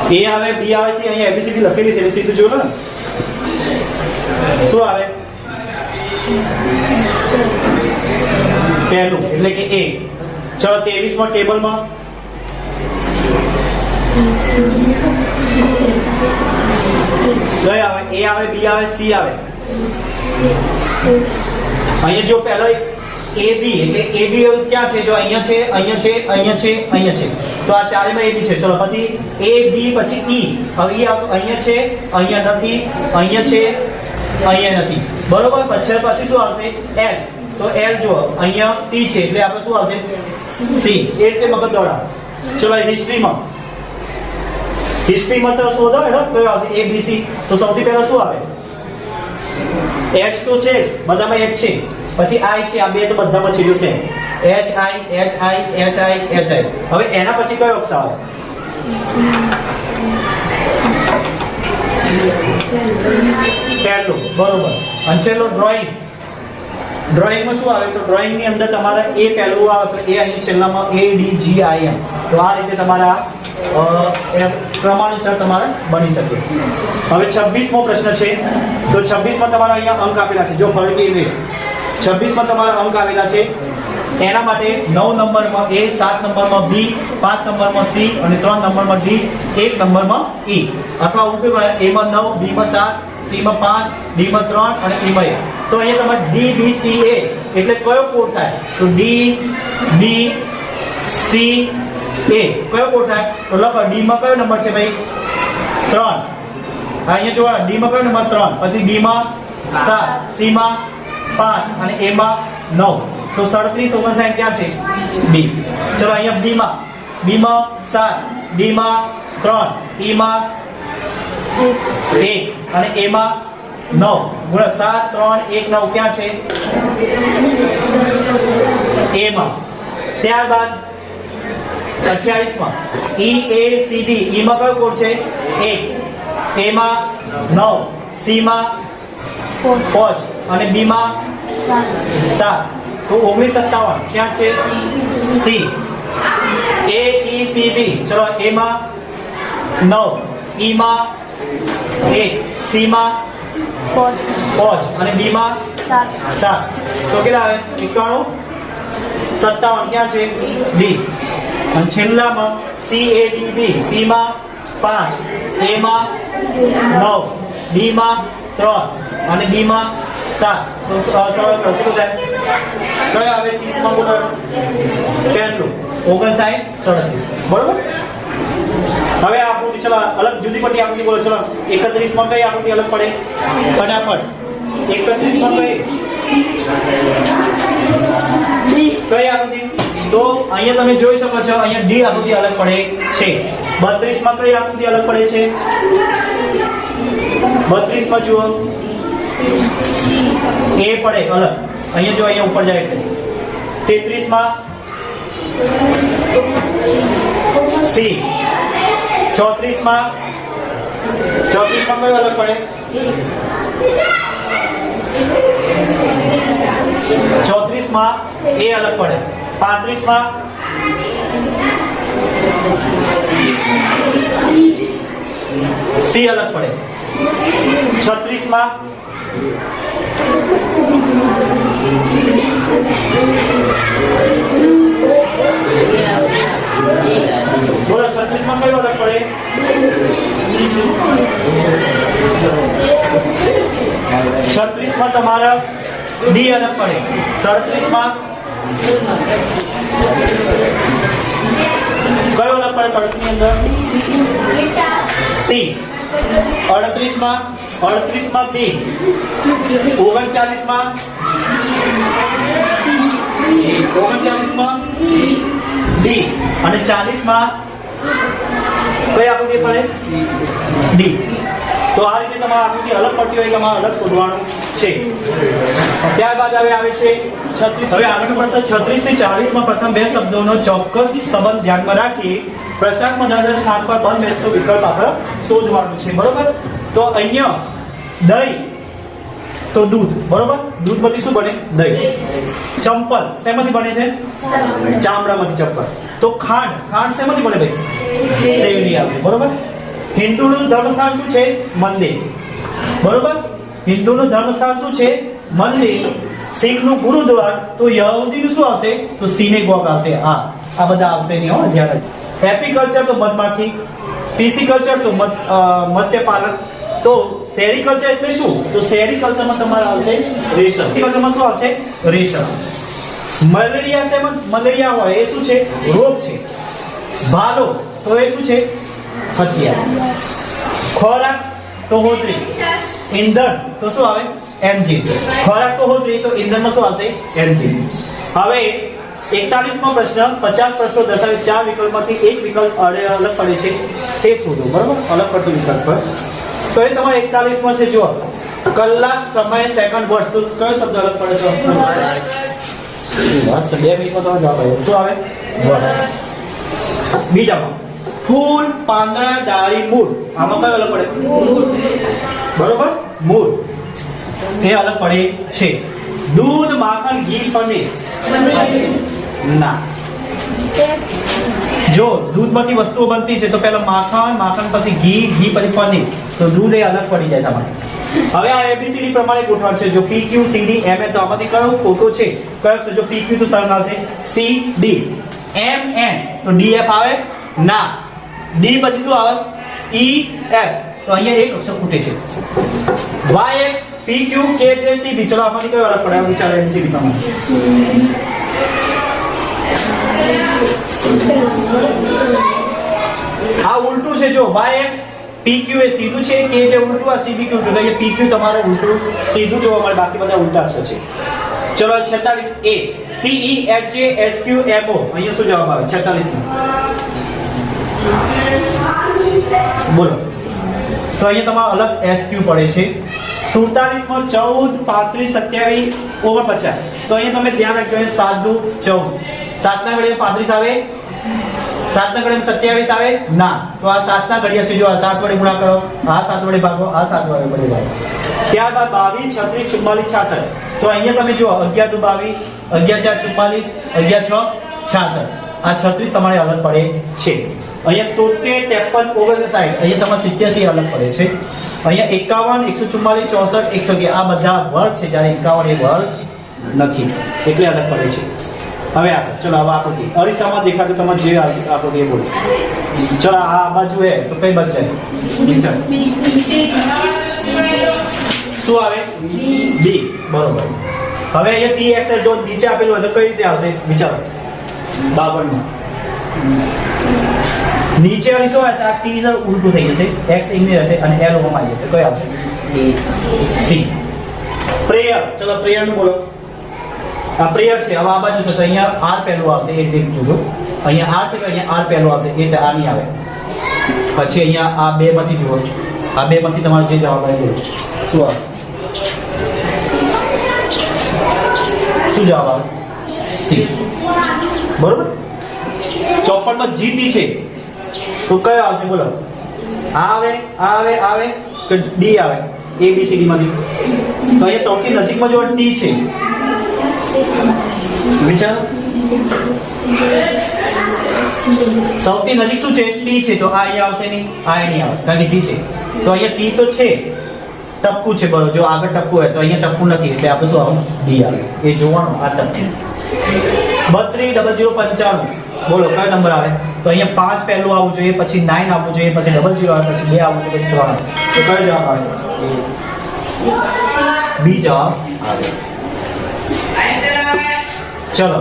A આવે, B આવે, C. અહીંયા ABCD લખેલી છે એટલે સીધું જોયો ને. શું આવે? પહેલું એટલે કે A. ચલો 23 માં ટેબલમાં કઈ આવે? A આવે, B આવે, C આવે. અહીંયા જો પહેલો AB એટલે AB ક્યાં છે? જો અહીંયા છે, અહીંયા છે, અહીંયા છે, અહીંયા છે. તો આ ચારેમાં AB છે. ચલો પછી AB પછી E. હવે E અહીંયા છે, અહીંયા નથી, અહીંયા છે, અહીંયા નથી. બરોબર? પછી શું આવશે? L. તો L જો અહીંયા T છે એટલે આપણે શું આવશે? C. એ રીતે મગજ દોડાવો. ચલો હિસ્ટ્રીમાં શોધો એનો કયો આવશે? ABC. તો સૌથી પહેલા શું આવે? H તો છે, બધામાં H છે. પછી I છે, આ બે તો બધામાં છે છે. HI. હવે એના પછી કયો અક્ષર આવે? પહેલું. બરોબર. અને છેલ્લો ડ્રોઈંગમાં શું આવે? તો ડ્રોઈંગ ની અંદર તમારે A પહેલું આવે તો A અહીં છેલ્લામાં ADGIM. તો આ રીતે તમારા ક્રમાનુસાર તમારે બની શકે. હવે 26મો પ્રશ્ન છે. તો 26માં તમારા અહીંયા અંક આપેલા છે. જો ફરતી ઇમેજ 26માં તમારા અંક આવેલા છે. એના માટે 9 નંબરમાં A, 7 નંબરમાં B, 5 નંબરમાં C અને 3 નંબરમાં D, 1 નંબરમાં E. અથવા ઉલટું A માં 9, B માં 7, C માં 5, D માં 3 અને E માં 1. તો અહીંયા તમારે D, B, C, A એટલે કયો કોડ થાય? તો D, B, C, A કયો કોડ થાય? તો લખો D માં કયો નંબર છે ભાઈ? 3. અહીંયા જો D માં કયો નંબર? 3. પછી B માં 7, C માં 5 અને A માં 9. તો 37 59 ક્યાં છે? B. ચલો અહીંયા B માં 7, D માં 3, E માં 1 અને A માં 9. ગુણ્યા 7 3 1 9 ક્યાં છે? A માં. ત્યારબાદ 28 માં EACD. E માં કયો કોડ છે? 1. A માં 9, C માં 5 અને B માં 7. તો 1957 ક્યાં છે? C. AECB. ચલો A માં 9, E માં 1, C માં 5 અને B માં 7. તો કેટલા આવે? 91 57 ક્યાં છે? D. અને છેલ્લામાં CADB. C માં 5, A માં 9, D માં 3 અને B માં 7. તો સરળ કરો કેટલું થાય? કયો આવે? 30 માં બોલો. કેટલું? 59 37. બરોબર. હવે આકૃતિ ચલો અલગ જુદી પટ્ટી આકૃતિ બોલો. ચલો 31 માં કઈ આકૃતિ અલગ પડે? ફટાફટ 31 માં કઈ આકૃતિ? તો અહીંયા તમે જોઈ શકો છો અહીંયા D આકૃતિ અલગ પડે છે. 32 માં કઈ આકૃતિ અલગ પડે છે? 32 માં જુઓ A પડે અલગ. અહીંયા જો અહીંયા ઉપર જાય એટલે 33 માં C. 34 માં કયો અલગ પડે? 34 માં A અલગ પડે. 35 માં C અલગ પડે. 36 માં બોલો 36 માં કયો અલગ પડે? 36 માં તમારા D અલગ પડે. 37 માં કયો અલગ પડે? 37 ની અંદર C. 38 માં B. 39 માં D અને 40 માં કઈ આકૃતિ પડે? D. તો આ રીતે તમારે આકૃતિ અલગ પડતી હોય તમારે અલગ શોધવાનું છે. ત્યારબાદ હવે આવે છે 36. હવે આગળનો પ્રશ્ન 36 થી 40 માં પ્રથમ બે શબ્દોનો ચોક્કસ સંબંધ ધ્યાનમાં રાખી પ્રશ્નાર્થમાં નંબર સ્થાન પર બંધ બેસતો વિકલ્પ આપણે શોધવાનું છે, બરોબર? તો અહીંયા દહીં તો દૂધ, બરોબર? દૂધમાંથી શું બને? દહીં. ચંપલ શેમાંથી બને છે? ચામડામાંથી ચંપલ. તો ખાંડ, ખાંડ શેમાંથી બને ભાઈ? શેરડી આવશે, બરોબર? હિન્દુનું ધર્મસ્થાન શું છે? મંદિર, બરોબર? હિન્દુનું ધર્મસ્થાન શું છે? મંદિર. શીખનું ગુરુદ્વાર. તો યહૂદીનું શું આવશે? તો સિનેગોગ આવશે. આ બધા આવશે નહીં, હો, ધ્યાન રાખજો. એપીકલ્ચર તો મધમાખી, પીસીકલ્ચર તો મત્સ્યપાલન. તો સેરીકલ્ચર એટલે શું? તો સેરીકલ્ચરમાં તમારે આવશે રેશમ. સેરીકલ્ચરમાં શું આવશે? રેશમ. મલેરિયા છે, મલેરિયા હોય એ શું છે? રોગ છે. ભાલો તો એ શું છે? હથિયાર. ખોરાક તો હોજરી. ઈંધણ તો શું આવે? એન્જિન. ખોરાક તો હોજરી, તો ઈંધણમાં શું આવશે? એન્જિન. હવે 41મો પ્રશ્ન, 50 પ્રશ્નો દર્શાવે 4 વિકલ્પમાંથી એક વિકલ્પ અલગ પડે છે, તે શોધો, બરોબર? અલગ પડતું વિકલ્પ પર. તો એ તમારે 41માં છે, જુઓ. કલાક, સમય, સેકન્ડ, વર્ષ. તો કયો શબ્દ અલગ પડે છે? વર્ષ. 2 મિનિટમાં તમે જવાબ આવ્યો. શું આવે? વર્ષ. બીજામાં ફૂલ, પાંદડા, ડાળી, મૂળ. આમાં કયો અલગ પડે? બરોબર, મૂળ. એ અલગ પડે છે. દૂધ, માખણ, ઘી, પનીર. ના. જો દૂધમાંથી વસ્તુઓ બનતી છે તો પહેલા માખણ, માખણ પછી ઘી, ઘી પછી પનીર. તો દૂધ એ અલગ પડી જાય તમારે. હવે આ એબીસીડી પ્રમાણે ગોઠવણ છે. જો P Q C D M N, તો આમાંથી કયો ખોટો છે? કયો છે? જો પી ક્યુ તો સરળ આવશે સી ડી. એમ એન તો ડી એફ આવે? ના. ડી પછી શું આવે? ઈ એફ. તો અહીંયા એક અક્ષર ખૂટે છે. વાય એક્સ, પી ક્યુ, કે જે સી બી. ચલો આમાંથી કયો અલગ પડે? વિચારો એબીસીડી પ્રમાણે. આ ઉલટું છે. જો વાય એક્સ, પી ક્યુ એ સીધું છે, કે જે ઉલટું, આ સી બી ક્યુ. તો અહીંયા પી ક્યુ તમારે ઉલટું સીધું જોવા મળે, બાકી બધા ઉલટા અક્ષર છે. ચલો 46 એ સી ઈ એચ જે એસ ક્યુ એમ ઓ. અહીંયા શું જવાબ આવે? 46 બોલો. તો અહીંયા તમારે અલગ એસ ક્યુ પડે છે. 47માં 14, 35, 27, 49. તો અહીંયા તમે ધ્યાન રાખજો, 7 દુ 14. 7 ના ઘડિયા 35 આવે? 7 ના ઘડિયા 27 આવે? ના. તો આ 7 ના ઘડિયા છે. જો આ 7 વડે ગુણા કરો, આ 7 વડે ભાગો, આ 7 વડે ભાગો. ત્યારબાદ 22, 36, 44, 66. તો અહીંયા તમે જુઓ 11 દુ 22, 11 4 44, 11 6 66. આ 36 તમારે અલગ પડે છે. અહીંયા 73, 53, 59. અહીંયા તમારે 87 અલગ પડે છે. અહીંયા 51, 144, 64, 111. આ બધા વર્ગ છે, જ્યારે 51 એ વર્ગ નથી, એટલે અલગ પડે છે. હવે આગળ ચલો. હવે આકૃતિ અરીસામાં દેખાતું તમારે જે આકૃતિ એ બોલો. ચલો આ બાજુ એ તો કઈ બાજુ જાય? શું આવે? બી. બરોબર. હવે અહીંયા ટી એક્સ જો નીચે આપેલું હોય તો કઈ રીતે આવશે? વિચારો. 52 નીચે આવી શું હોય? આ ટી ઉલટું થઈ જશે, એક્સ એમની રહેશે અને એલ ઓમાં આવી જશે. કઈ આવશે? સી. પ્રેયર. ચલો પ્રેયરનું બોલો. આ પ્રેયર છે. હવે આ બાજુ છે તો અહીંયા આર પહેલું આવશે, એ દેખ જોજો. અહીંયા આર છે તો અહીંયા આર પહેલું આવશે, એટલે આ નહીં આવે. પછી અહીંયા આ બે માંથી જુઓ. આ બે માંથી તમારે જે જવાબ આવે શું આવે? શું જવાબ આવે? સી. બરોબર. 54માં જીટી છે તો કયો આવશે? બોલો. આ આવે, આ આવે, આવે કે ડી આવે? એ બી સી ડી માંથી. તો અહીંયા સૌથી નજીકમાં જો ટી છે, વિચારો. સૌથી નજીક શું છે? ટી છે. તો આ અહીંયા આવશે નહીં, આ નહીં આવે, કારણ કે ટી છે. તો અહીંયા ટી તો છે, ટપકું છે, બરોબર. જો આગળ ટપકું હોય તો અહીંયા ટપકું નથી, એટલે આપણે શું આવે? ડી આવે. એ જોવાનું. આ ટપકું. 32 00 95. બોલો કયો નંબર આવે? તો અહીંયા 5 પહેલું આવવું જોઈએ, પછી 9 આવવું જોઈએ, પછી 00 આવે, પછી 2 આવવું જોઈએ, પછી 3 આવે. તો કયો જવાબ આવે? બી જવાબ આવે. ચલો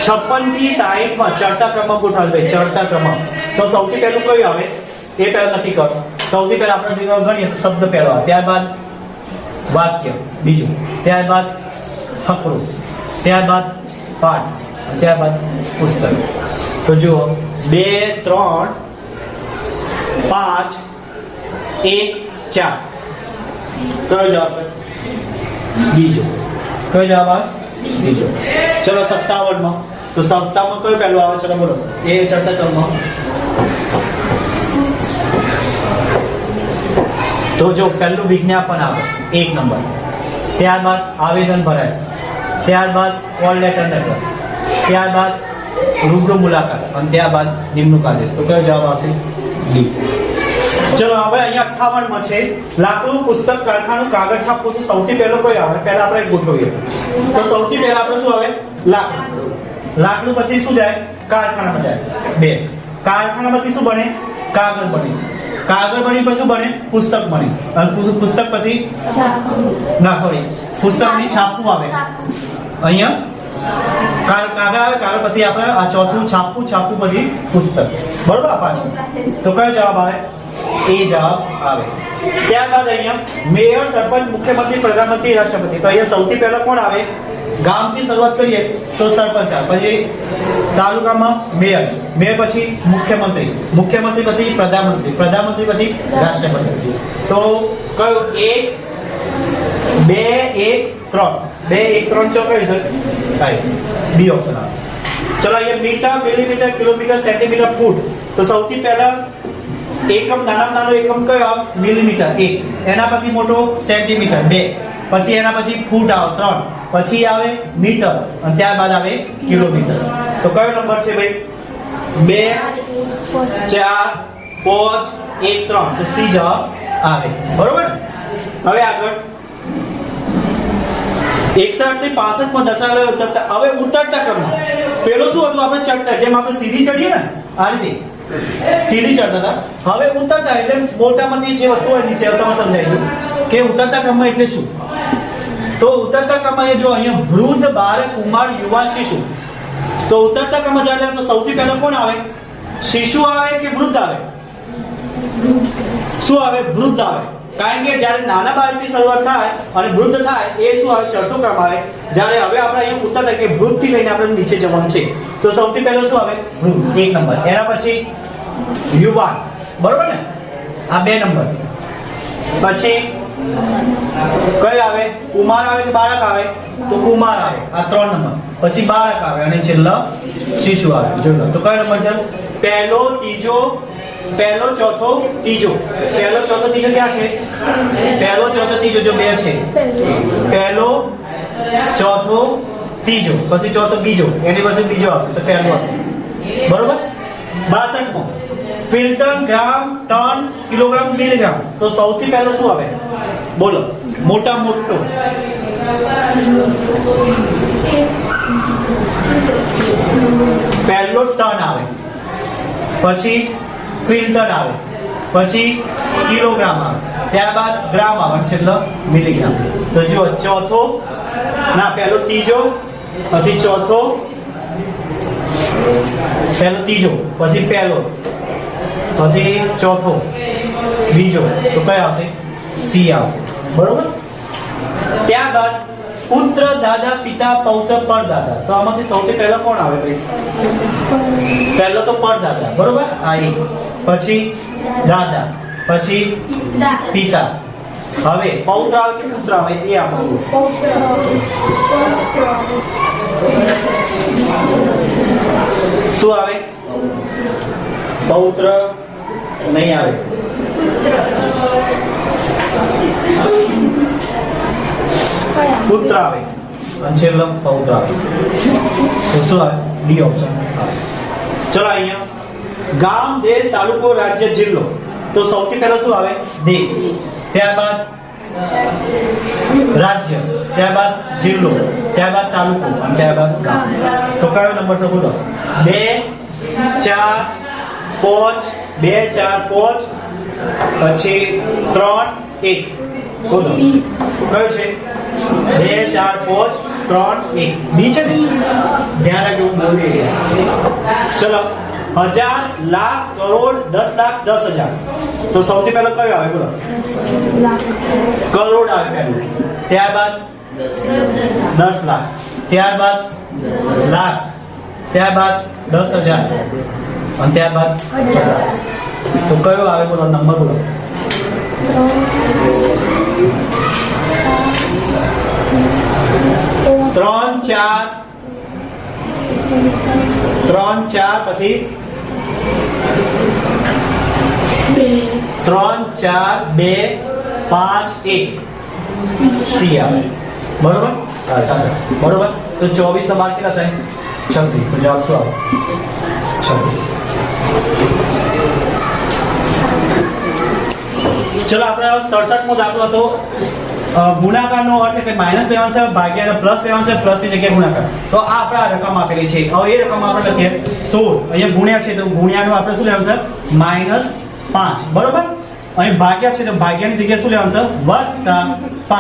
56 થી 60 માં ચડતા ક્રમમાં ગોઠવશે. ચડતા ક્રમમાં તો સૌથી પહેલું કયું આવે? એ પહેલા નક્કી કરો. સૌથી પહેલા આપણે ગણીએ તો શબ્દ પહેલો આવે, ત્યારબાદ વાક્ય બીજું, ત્યારબાદ ફકરો, ત્યારબાદ પાઠ, ત્યારબાદ પુસ્તક. તો જુઓ 2 3 5 1 4. કયો જવાબ છે? બીજો. કયો જવાબ આવે? બીજો. ચલો 57 માં. તો 57 માં કયો પહેલું આવે? ચલો બોલો. એ ચડતા ક્રમમાં तो जो पहलू विज्ञापन आवे 1 नंबर, त्यारबाद आवेदन भराय, त्यारबाद कॉल लेटर नंबर, त्यारबाद रूबरू मुलाकात અને ત્યારબાદ નિમણૂક આદેશ. તો કયો જવાબ આવશે? ડી. ચલો હવે અહીંયા 58 માં છે લાકડું પુસ્તક કારખાનું કાગળ છાપવું. તો સૌથી પહેલો કયો આવે? પહેલા આપણે ગોઠવીએ. તો સૌથી પહેલા આપણે શું આવે? લાકડું. લાકડું પછી શું જાય? કારખાનામાં જાય. 2 કારખાનામાંથી શું બને? કાગળ બને. કાગળ બની પછી શું બને? પુસ્તક બને. અને પુસ્તક પછી ના સોરી પુસ્તકની છાપવું આવે. અહીંયા કાગળ આવે, કાગળ પછી આપણે આ ચોથું છાપવું, છાપવું પછી પુસ્તક. બરોબર? આ પાછું. તો કયો જવાબ આવે? એ જવાબ આવે. ત્યારબાદ અહીંયા મેયર, સરપંચ, મુખ્યમંત્રી, પ્રધાનમંત્રી, રાષ્ટ્રપતિ. તો અહીંયા સૌથી પહેલા કોણ આવે? ગામથી શરૂઆત કરીએ તો સરપંચ આવે, પછી તાલુકામાં મેયર, મેયર પછી મુખ્યમંત્રી, મુખ્યમંત્રી પછી પ્રધાનમંત્રી, પ્રધાનમંત્રી પછી રાષ્ટ્રપતિ. તો કયો? 1 2 1 3 2 1 3 4 કયું છે? બી ઓપ્શન આવે. ચલો અહીંયા મીટર, મિલીમીટર, કિલોમીટર, સેન્ટીમીટર, ફૂટ. તો સૌથી પહેલા એકમ, નાનામાં નાનો એકમ કયો આવે? મિલીમીટર 1, એના પછી મોટો સેન્ટીમીટર 2, પછી એના પછી ફૂટ આવે 3, પછી આવે મીટર અને ત્યારબાદ આવે કિલોમીટર. તો કયો નંબર છે ભાઈ? 2 4 5 1 3. તો સી જવાબ આવે. બરોબર? હવે આગળ 61 થી 65 માં દર્શાવેલા ઉતરતા. હવે ઉતરતા ક્રમમાં પેલો શું હતું? આપણે ચડતા, જેમ આપણે સીડી ચડીએ ને આ રીતે સીડી ચડતા હતા. હવે ઉતરતા એટલે મોટામાંથી જે વસ્તુ હોય નીચે તમે સમજાઈ ગયું કે ઉતરતા ક્રમમાં એટલે શું. તો ઉતરતા ક્રમમાં એ જો અહીંયા વૃદ્ધ, બાળક, કુમાર, યુવાન, શિશુ. તો ઉતરતા ક્રમમાં જાય તો સૌથી પહેલા કોણ આવે? શિશુ આવે કે વૃદ્ધ આવે? શું આવે? વૃદ્ધ આવે. કારણ કે જ્યારે નાના બાળકથી શરૂઆત થાય અને વૃદ્ધ થાય એ શું આવે? ચડતો ક્રમ આવે. જ્યારે હવે આપણે અહીંયા ઉતરતા કે વૃદ્ધ થી લઈને આપણે નીચે જવાનું છે તો સૌથી પહેલો શું આવે? વૃદ્ધ 1 નંબર. એના પછી યુવાન. બરોબર ને? આ 2 નંબર. પછી કઈ આવે? કુમાર આવે કે બાળક આવે? તો કુમાર આવે. આ 3 નંબર. પછી બાળક આવે અને છેલ્લા શિશુ આવે. જોજો તો કયો નંબર છે? પહેલો, ત્રીજો, પહેલો, ચોથો, ત્રીજો. પહેલો, ચોથો, ત્રીજો ક્યાં છે? પહેલો, ચોથો, ત્રીજો જો 2 છે. પહેલો, ચોથો, ત્રીજો, પછી ચોથો બીજો, એની પછી બીજો આવશે તો પહેલો આવશે. બરોબર? 62 માં ફિલ્ટન, ગ્રામ, ટન, કિલોગ્રામ, મિલીગ્રામ. તો સૌથી પહેલો શું આવે? બોલો. મોટા મોટો પહેલો ટન આવે, પછી ક્વિન્ટલ આવે, પછી કિલોગ્રામ આવે, ત્યારબાદ ગ્રામ આવે, છેલ્લો મિલીગ્રામ. તો જો ચોથો ના પહેલો ત્રીજો, પછી ચોથો, પહેલો ત્રીજો, પછી પહેલો, પછી ચોથો, બીજો. તો કયો આવશે? સી આવશે. બરોબર? ત્યારબાદ પુત્ર, દાદા, પિતા, પૌત્ર, પરદાદા. તો આમાંથી સૌથી પહેલા કોણ આવે ભાઈ? પહેલો તો પરદાદા. બરોબર? આ એક, પછી દાદા, પછી પિતા. હવે પૌત્ર આવે કે પુત્ર આવે એ આપણું શું આવે? પૌત્ર નહીં આવે. પુત્ર આવે અને છેલ્લો પૌત્ર આવે. તો શું આવે? ડી ઓપ્શન આવે. ચલો અહીંયા ગામ, દેશ, તાલુકો, રાજ્ય, જિલ્લો. તો સૌથી પહેલા શું આવે? દેશ, ત્યારબાદ રાજ્ય, ત્યારબાદ જિલ્લો, ત્યારબાદ તાલુકો અને ત્યારબાદ ગામ. તો કયો નંબર છે બોલો? 2 4 5 2 4 5 પછી 3 1. બોલો કયો છે? 2 4 5 3 1. બી છે ને? ધ્યાન રાખજો બોલી. ચલો 1000 લાખ કરોડ 10 લાખ 10,000. તો સૌથી પહેલો કયો આવે બોલો? કરોડ આવે પહેલું, ત્યારબાદ 10 લાખ, ત્યારબાદ લાખ, ત્યારબાદ 10,000 અને ત્યારબાદ 1000. તો કયો આવે બોલો? નંબર બોલો. 3 4 પછી 3 4 2 5 1 સી આવે બરોબર બરોબર તો 24 ના 12 કેટલા થાય 26 તો જવાબ શું આવે 26 ચલો આપણે 67મો દાખલો હતો ગુણાકારનો અર્થ એટલે માઈનસ લેવાનું છે ભાગ્યા અને પ્લસ લેવાનું છે પ્લસ ની જગ્યાએ ગુણાકાર તો આ આપણે આ રકમ આપેલી છે હવે એ રકમ આપણે લખીએ 16 અહીંયા ગુણ્યા છે તો ગુણ્યાનું આપણે શું લેવાનું છે -5 બરોબર અહીં ભાગ્યા છે તો ભાગ્યાની જગ્યાએ શું લેવાનું છે +5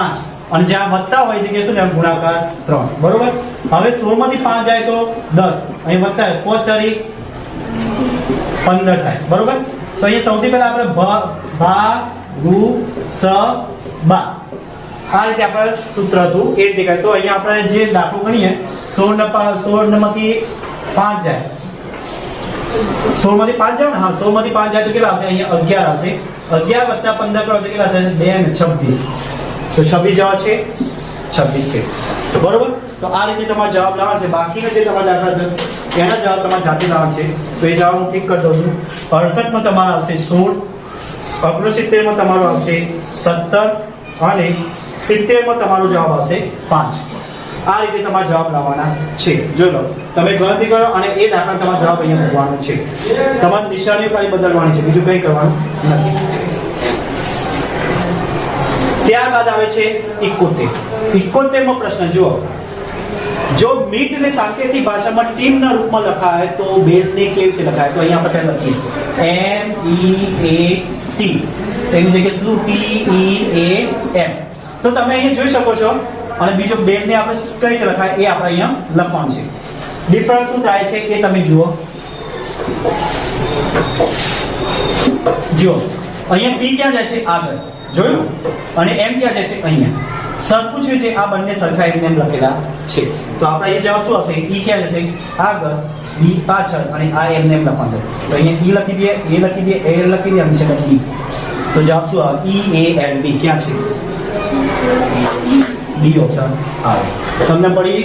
અને જ્યાં વત્તા હોય જગ્યાએ શું લેવાનું ગુણાકાર 3 બરોબર હવે 16 માંથી 5 જાય તો 10 અહીં વત્તા 5 તારી 15 થાય બરોબર તો અહીંયા સૌથી પહેલા આપણે ભાગુસબા આ રીતે આપણે સૂત્ર હતું એ રીતે કરે તો અહીંયા આપણે જે દાખલો ગણીએ 16 માંથી 5 જાય 16 માંથી 5 જાય ને હા 16 માંથી 5 જાય તો કેટલા આવશે અહીંયા 11 આવશે 11 વત્તા 15 કરો તો કેટલા થશે 2 અને 26 તો 26 જવાબ છે 26 છે બરોબર તો આ રીતે તમારો જવાબ લાવવાનો છે બાકીનો જે તમારા દાખલા છે એનો જવાબ તમારે જાતે લાવવાનો છે તો એ જવાબ હું ઠીક કરી દઉં છું 68 માં તમારો આવશે 16 69 માં તમારો આવશે 17 અને 70 માં તમારો જવાબ આવશે 5 આ રીતે તમારે જવાબ લાવવાના છે જો લો તમે ગણતરી કરો અને એ દાખલા તમારો જવાબ અહીંયા મૂકવાનો છે તમારે નિશાની ખાલી બદલવાની છે બીજું કંઈ કરવાનું નથી ત્યારબાદ આવે છે 71 મો પ્રશ્ન જુઓ જો મીટને સાંકેતિક ભાષામાં ટીમના રૂપમાં લખાય તો બેઝને કેવી રીતે લખાય તો અહીંયા આપણે લખીએ MEAT એની જગ્યાએ શું TEAM તો તમે અહીંયા જોઈ શકો છો અને બીજો બેઝને આપણે કઈ રીતે લખાય એ આપણે અહીંયા લખવાનું છે ડિફરન્સ શું થાય છે એ તમે જુઓ અહીંયા T ક્યાં જાય છે આગળ જોયું અને M ક્યાં જાય છે અહીંયા સરખું છે આ બંને સરખા એમ લખેલા છે તો આપણે એ જવાબ શું આવશે E ક્યાં જશે આગળ B પાછળ અને આ એમને એમ લખવાનું છે તો અહીંયા E લખી દઈએ A લખી દઈએ A લખી દઈએ અને છેલ્લે E તો જવાબ શું આવે EAND ક્યાં છે D ઓપ્શન આવે તમને પડી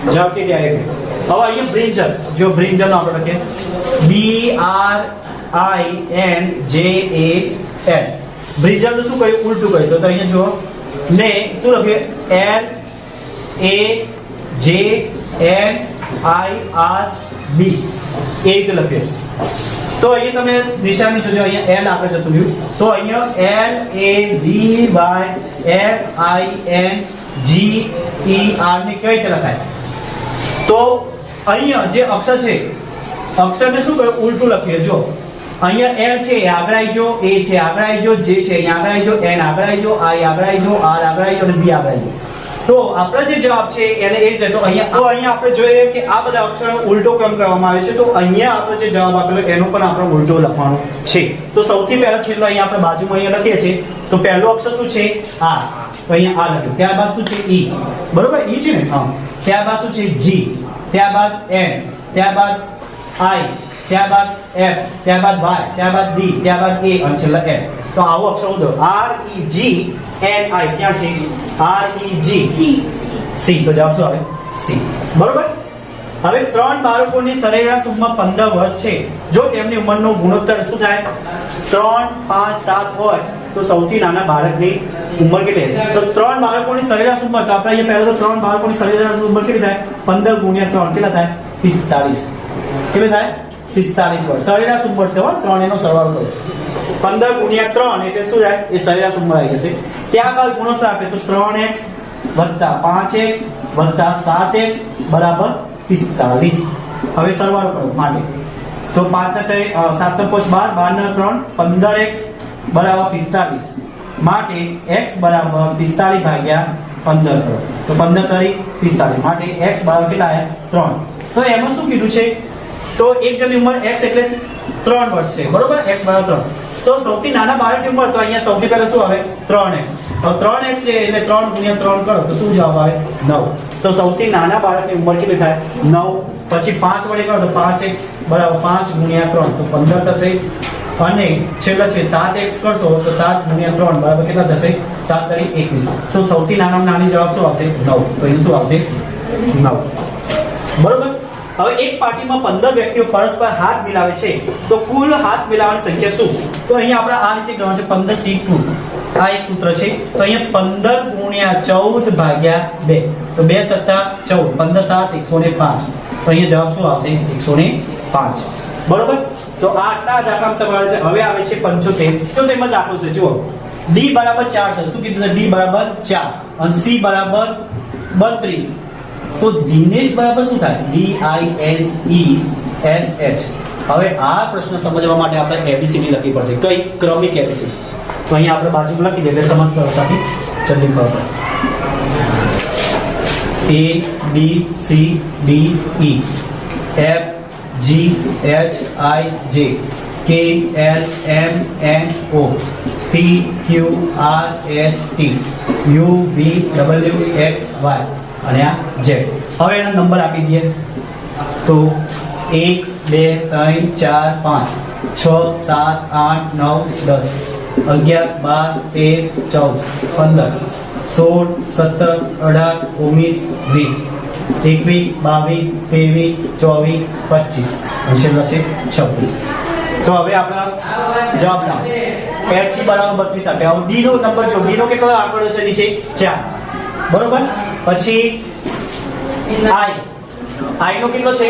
જવાબ કે ડાયરેક્ટ હવે અહીંયા બ્રિંજલ જો બ્રિંજલ નો આપણે લખીએ BRINJAL બ્રિંજલ નું શું કહ્યું ઉલટું કહ્યું તો અહીંયા જુઓ ને શું લખીએ LAJNIRB એ રીતે લખીએ તો અહીંયા તમે નિશાની જોજો અહીંયા L આપણે જતું રહ્યું તો અહીંયા LAZYFINGER ને કઈ રીતે લખાય તો અહીંયા જે અક્ષર છે અક્ષરને શું કહ્યું ઉલટું લખીએ જો અહીંયા L છે આગળ આવી જો A છે આગળ આવી જો J છે અહીંયા આગળ આવી જો N આગળ આવી જો I આગળ આવી જો R આગળ આવી જો અને B આગળ આવી જો તો આપણો જે જવાબ છે એને એ રીતે તો અહીંયા આપણે જોઈએ કે આ બધા અક્ષરો ઉલટો ક્રમ કરવામાં આવે છે તો અહીંયા આપણે જે જવાબ આપેલો એનો પણ આપણે ઉલટો લખવાનો છે તો સૌથી પહેલા છેલ્લો અહીંયા આપણે બાજુમાં અહીંયા લખીએ છીએ તો પહેલો અક્ષર શું છે R તો અહીંયા R લખ્યું ત્યારબાદ શું છે E બરોબર E છે ને હા ત્યારબાદ શું છે G ત્યારબાદ N ત્યારબાદ I ત્યારબાદ F ત્યારબાદ Y ત્યારબાદ D ત્યારબાદ A અને છેલ્લા F તો આવો અક્ષર ઉદો REGNI ક્યાં છે REG C તો જવાબ શું આવે C બરોબર હવે ત્રણ બાળકોની સરેરાશ ઉંમર 15 વર્ષ છે જો તેમની ઉંમરનો ગુણોત્તર શું થાય 3 5 7 હોય તો સૌથી નાના બાળકની ઉંમર કેટલી તો ત્રણ બાળકોની સરેરાશ ઉંમર તો આપણે અહીંયા પહેલા તો ત્રણ બાળકોની સરેરાશ ઉંમર કેટલી થાય 15 ગુણ્યા 3 કેટલા થાય 45 કેટલી થાય 45 વર્ષ સરેરાશ ઉંમર છે હો ત્રણ એનો સરવાળો કરો 15 ગુણ્યા 3 એટલે શું થાય એ સરેરાશ ઉંમર આવી જશે ત્યારબાદ ગુણોત્તર આપે તો 3x વત્તા 5x વત્તા 7x બરાબર 45 હવે સરવાળો કરો માટે તો 5 ને 7 5 12 12 3 15x બરાબર 45 માટે x બરાબર 45 ભાગ્યા 15 કરો તો 15 તારીખ 45 માટે x બરાબર કેટલા આવ્યા 3 તો એમાં શું કીધું છે તો એક જણની ઉંમર x એટલે 3 વર્ષ છે બરોબર x બરાબર 3 તો સૌથી નાના બાળકની ઉંમર તો અહીંયા સૌથી પહેલા શું આવે 3x તો 3x છે એટલે 3 ગુણ્યા 3 કરો તો શું જવાબ આવે 9 તો સૌથી નાના બાળકની ઉંમર કેટલી થાય 9 પછી 5 વડે કરો તો 5x બરાબર 5 ગુણ્યા 3 તો 15 થશે અને છેલ્લા છે 7x કરશો તો 7 ગુણ્યા 3 બરાબર કેટલા થશે 7 તારીખ 21 તો સૌથી નાનામાં નાની જવાબ શું આવશે 9 તો અહીં શું આવશે 9 બરોબર હવે એક પાર્ટીમાં 15 વ્યક્તિઓ પરસ્પર હાથ મિલાવે છે તો કુલ હાથ મિલાવવાની સંખ્યા શું? તો અહીંયા આપણે આ રીતે ગણવાનું છે 15C2 આ એક સૂત્ર છે તો અહીંયા 15 ગુણ્યા 14 ભાગ્યા 2 તો 2 સત્તા 14 15 7 105 તો અહીંયા જવાબ શું આવશે 105 બરોબર તો આ આટલા જ આંકડા તમારે છે હવે આવે છે 75 તો તેમાં દાખલો છે જુઓ d બરાબર 4 છે શું કીધું છે d બરાબર 4 અને c બરાબર 32 તો દિનેશ બરાબર શું થાય DINESH હવે આ પ્રશ્ન સમજવા માટે આપણે ABCD લખવી પડશે કઈ ક્રમિક ABCD તો અહીંયા આપણે બાજુમાં લખી દઈએ એટલે સમજ સરળતાથી જલ્દી ખબર પડે A B C D E F G H I J K L M N O P Q R S T U V W X Y અને આ Z હવે એના નંબર આપી દઈએ તો 1 2 3 4 5 6 7 8 9 10 11 12 13 14 15 16 17 18 19 20 21 22 23 24 25 અને છેલ્લો છે 26 તો હવે આપણા જવાબ ના H બરાબર 32 આપ્યા હવે D નો નંબર જો D નો કેટલો આંકડો છે નીચે 4 બરોબર પછી I નો કેટલો છે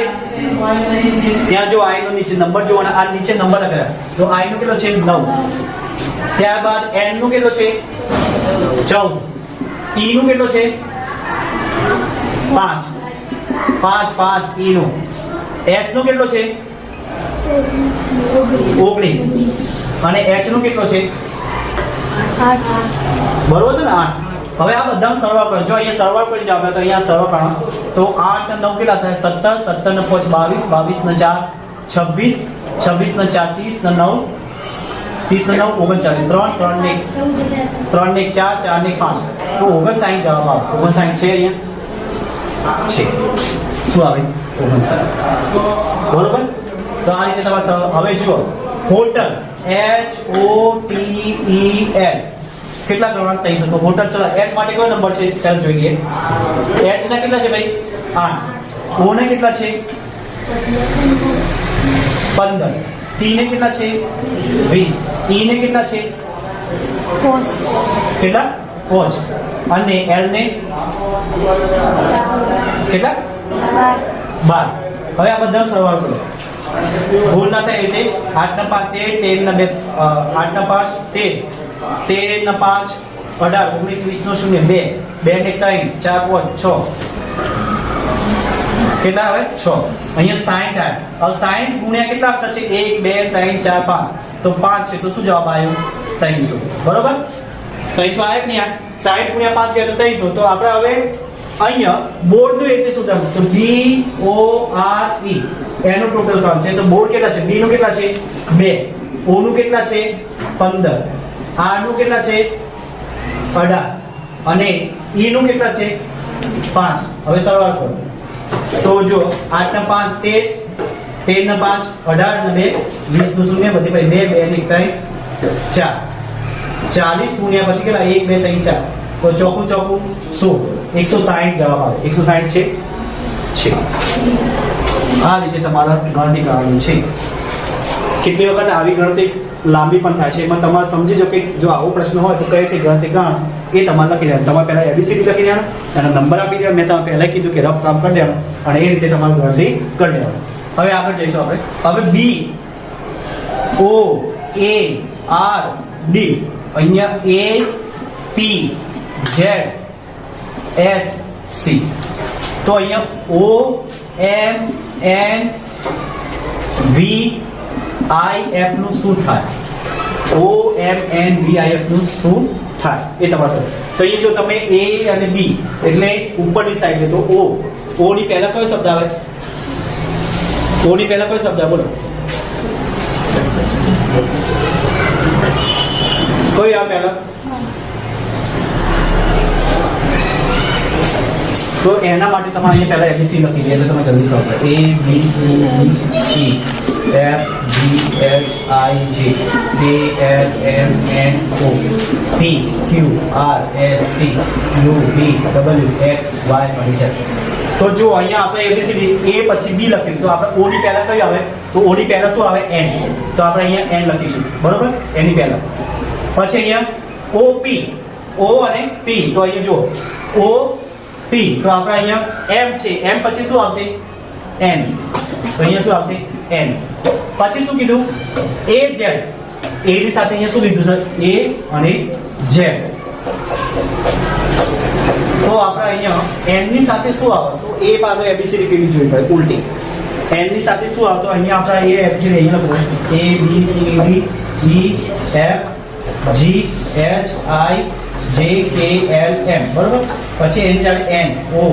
ત્યાં જો I નો નીચે નંબર જો આ નીચે નંબર લખેલા તો I નો કેટલો છે 9 ત્યારબાદ N નો કેટલો છે 14 E નો કેટલો છે 5 E નો S નો કેટલો છે 19 અને H નો કેટલો છે 8 બરોબર છે ને 8 હવે આ બધાનો સરવાળો કરો જો અહીંયા સરવાળો કરી જાવ તો અહીંયા સરવાળો કરો તો 8 ને 9 કેટલા થાય 17 17 ને 5 22 22 ને 4 26 26 ને 4 30 ને 9 30 ને 9 39 3 ને 4 4 ને 5 તો 59 જવાબ આવે 59 છે અહીંયા છે શું આવે 59 બરોબર તો આ રીતે તમારે હવે જુઓ હોટલ HOTEL કેટલા ક્રમાંક થઈ શકો હોટલ ચલો H માટે કયો નંબર છે ચાલ જોઈએ H ના કેટલા છે ભાઈ 8 O ને કેટલા છે 15 T ને કેટલા છે 20 E ને કેટલા છે 5 કેટલા 5 અને L ને કેટલા 12 હવે આ બધા સરવાળો કરો ભૂલ ના થાય એટલે 8 ના 5 13 13 ના 2 8 ના 5 13 ના 5 18 19 20 નો 0 2 2 ને 3 4 5 6 કેટલા આવે 6 અહીંયા 60 આવે હવે 60 ગુણ્યા કેટલા અક્ષર છે 1 2 3 4 5 તો 5 છે તો શું જવાબ આવ્યો 300 બરોબર 300 આવે કે નહીં 60 ગુણ્યા 5 ગયા તો 300 તો આપણે હવે અહીંયા બોર્ડ નું એટલે શું થાય તો BORE એનો ટોટલ કાઉન્ટ છે તો બોર્ડ કેટલા છે B નું કેટલા છે 2 O નું કેટલા છે 15 R નું કેટલા છે 18 અને E નું કેટલા છે 5 હવે સરવાળો કરો તો જો 8 ના 5 13 ના 5 18 ના 2 20 નું 0 બધી ભાઈ 2 2 ને 3 4 40 ગુણ્યા પછી કેટલા 1 2 3 4 તો ચોકું 100 160 જવાબ આવે 160 છે આ રીતે તમારે ગણતરી કરવાની છે કેટલી વખત આવી ગણતરી લાંબી પણ થાય છે એમાં તમારે સમજી જો કે જો આવો પ્રશ્ન હોય તો કઈ રીતે ગણતરી કરો એ તમારે લખી દેવાનું તમારે પહેલા ABCD લખી દેવાનું અને નંબર આપી દેવાનો મેં તમે પહેલા કીધું કે રફ કામ કરી દેવાનું અને એ રીતે તમારે ગણતરી કરી દેવાનું હવે આગળ જઈશું આપણે હવે B O A R D અહીંયા A P Z S C તો અહીંયા O M N V I F નું શું થાય O M N V I F નું શું થાય એ તમારે તો અહીંયા જો તમે A અને B એટલે ઉપરની સાઈડ તો O ની પહેલા કયો શબ્દ આવે O ની પહેલા કયો શબ્દ આવે બોલો કોઈ આ પહેલા તો એના માટે તમારે અહીંયા પહેલા ABC લખી દે એટલે તમે જલ્દી કરો A B C D E F G H I J K L M N O P Q R S T U V W X Y અને Z તો તો જો અહીંયા આપણે એબીસીડી એ પછી બી લખ્યું તો આપણે ઓ ની પહેલા કઈ આવે તો ઓ ની પહેલા શું આવે એન તો આપણે અહીંયા એન લખીશું બરોબર એની પહેલા પછી અહીંયા ઓ પી ઓ અને પી તો અહીંયા જો ઓ પી તો આપણે અહીંયા એમ છે એમ પછી શું આવશે એન તો અહીંયા શું આવશે એન પછી શું કીધું એ ઝેડ એ ની સાથે અહીંયા શું લીધું છે એ અને ઝેડ તો આપણે અહીંયા n ની સાથે શું આવે તો એ પાછો એબીસીડી કેવી જોઈ પડે ઉલટી n ની સાથે શું આવતો અહીંયા આપણે એ એબીસીડી અહીંયા લખો a b c d e f g h i j k l m બરોબર પછી એની સાથે n o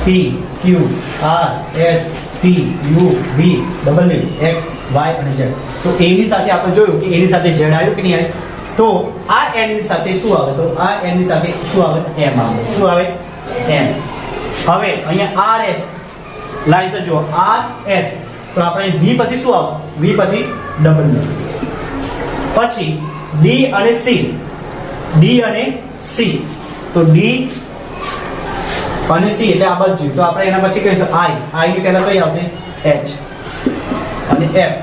p q r s p u v w x y અને z તો a ની સાથે આપણે જોયું કે a ની સાથે z આવ્યું કે નહીં આવ્યું તો આ n ની સાથે શું આવે તો આ n ની સાથે શું આવે m આવે શું આવે m હવે અહીંયા r s લાઈન જો r s તો આપણે v પછી શું આવે v પછી w પછી d અને c તો d અને c એટલે આ બાજુ તો આપણે એના પછી કહીશું i ની પહેલા કઈ આવશે h અને f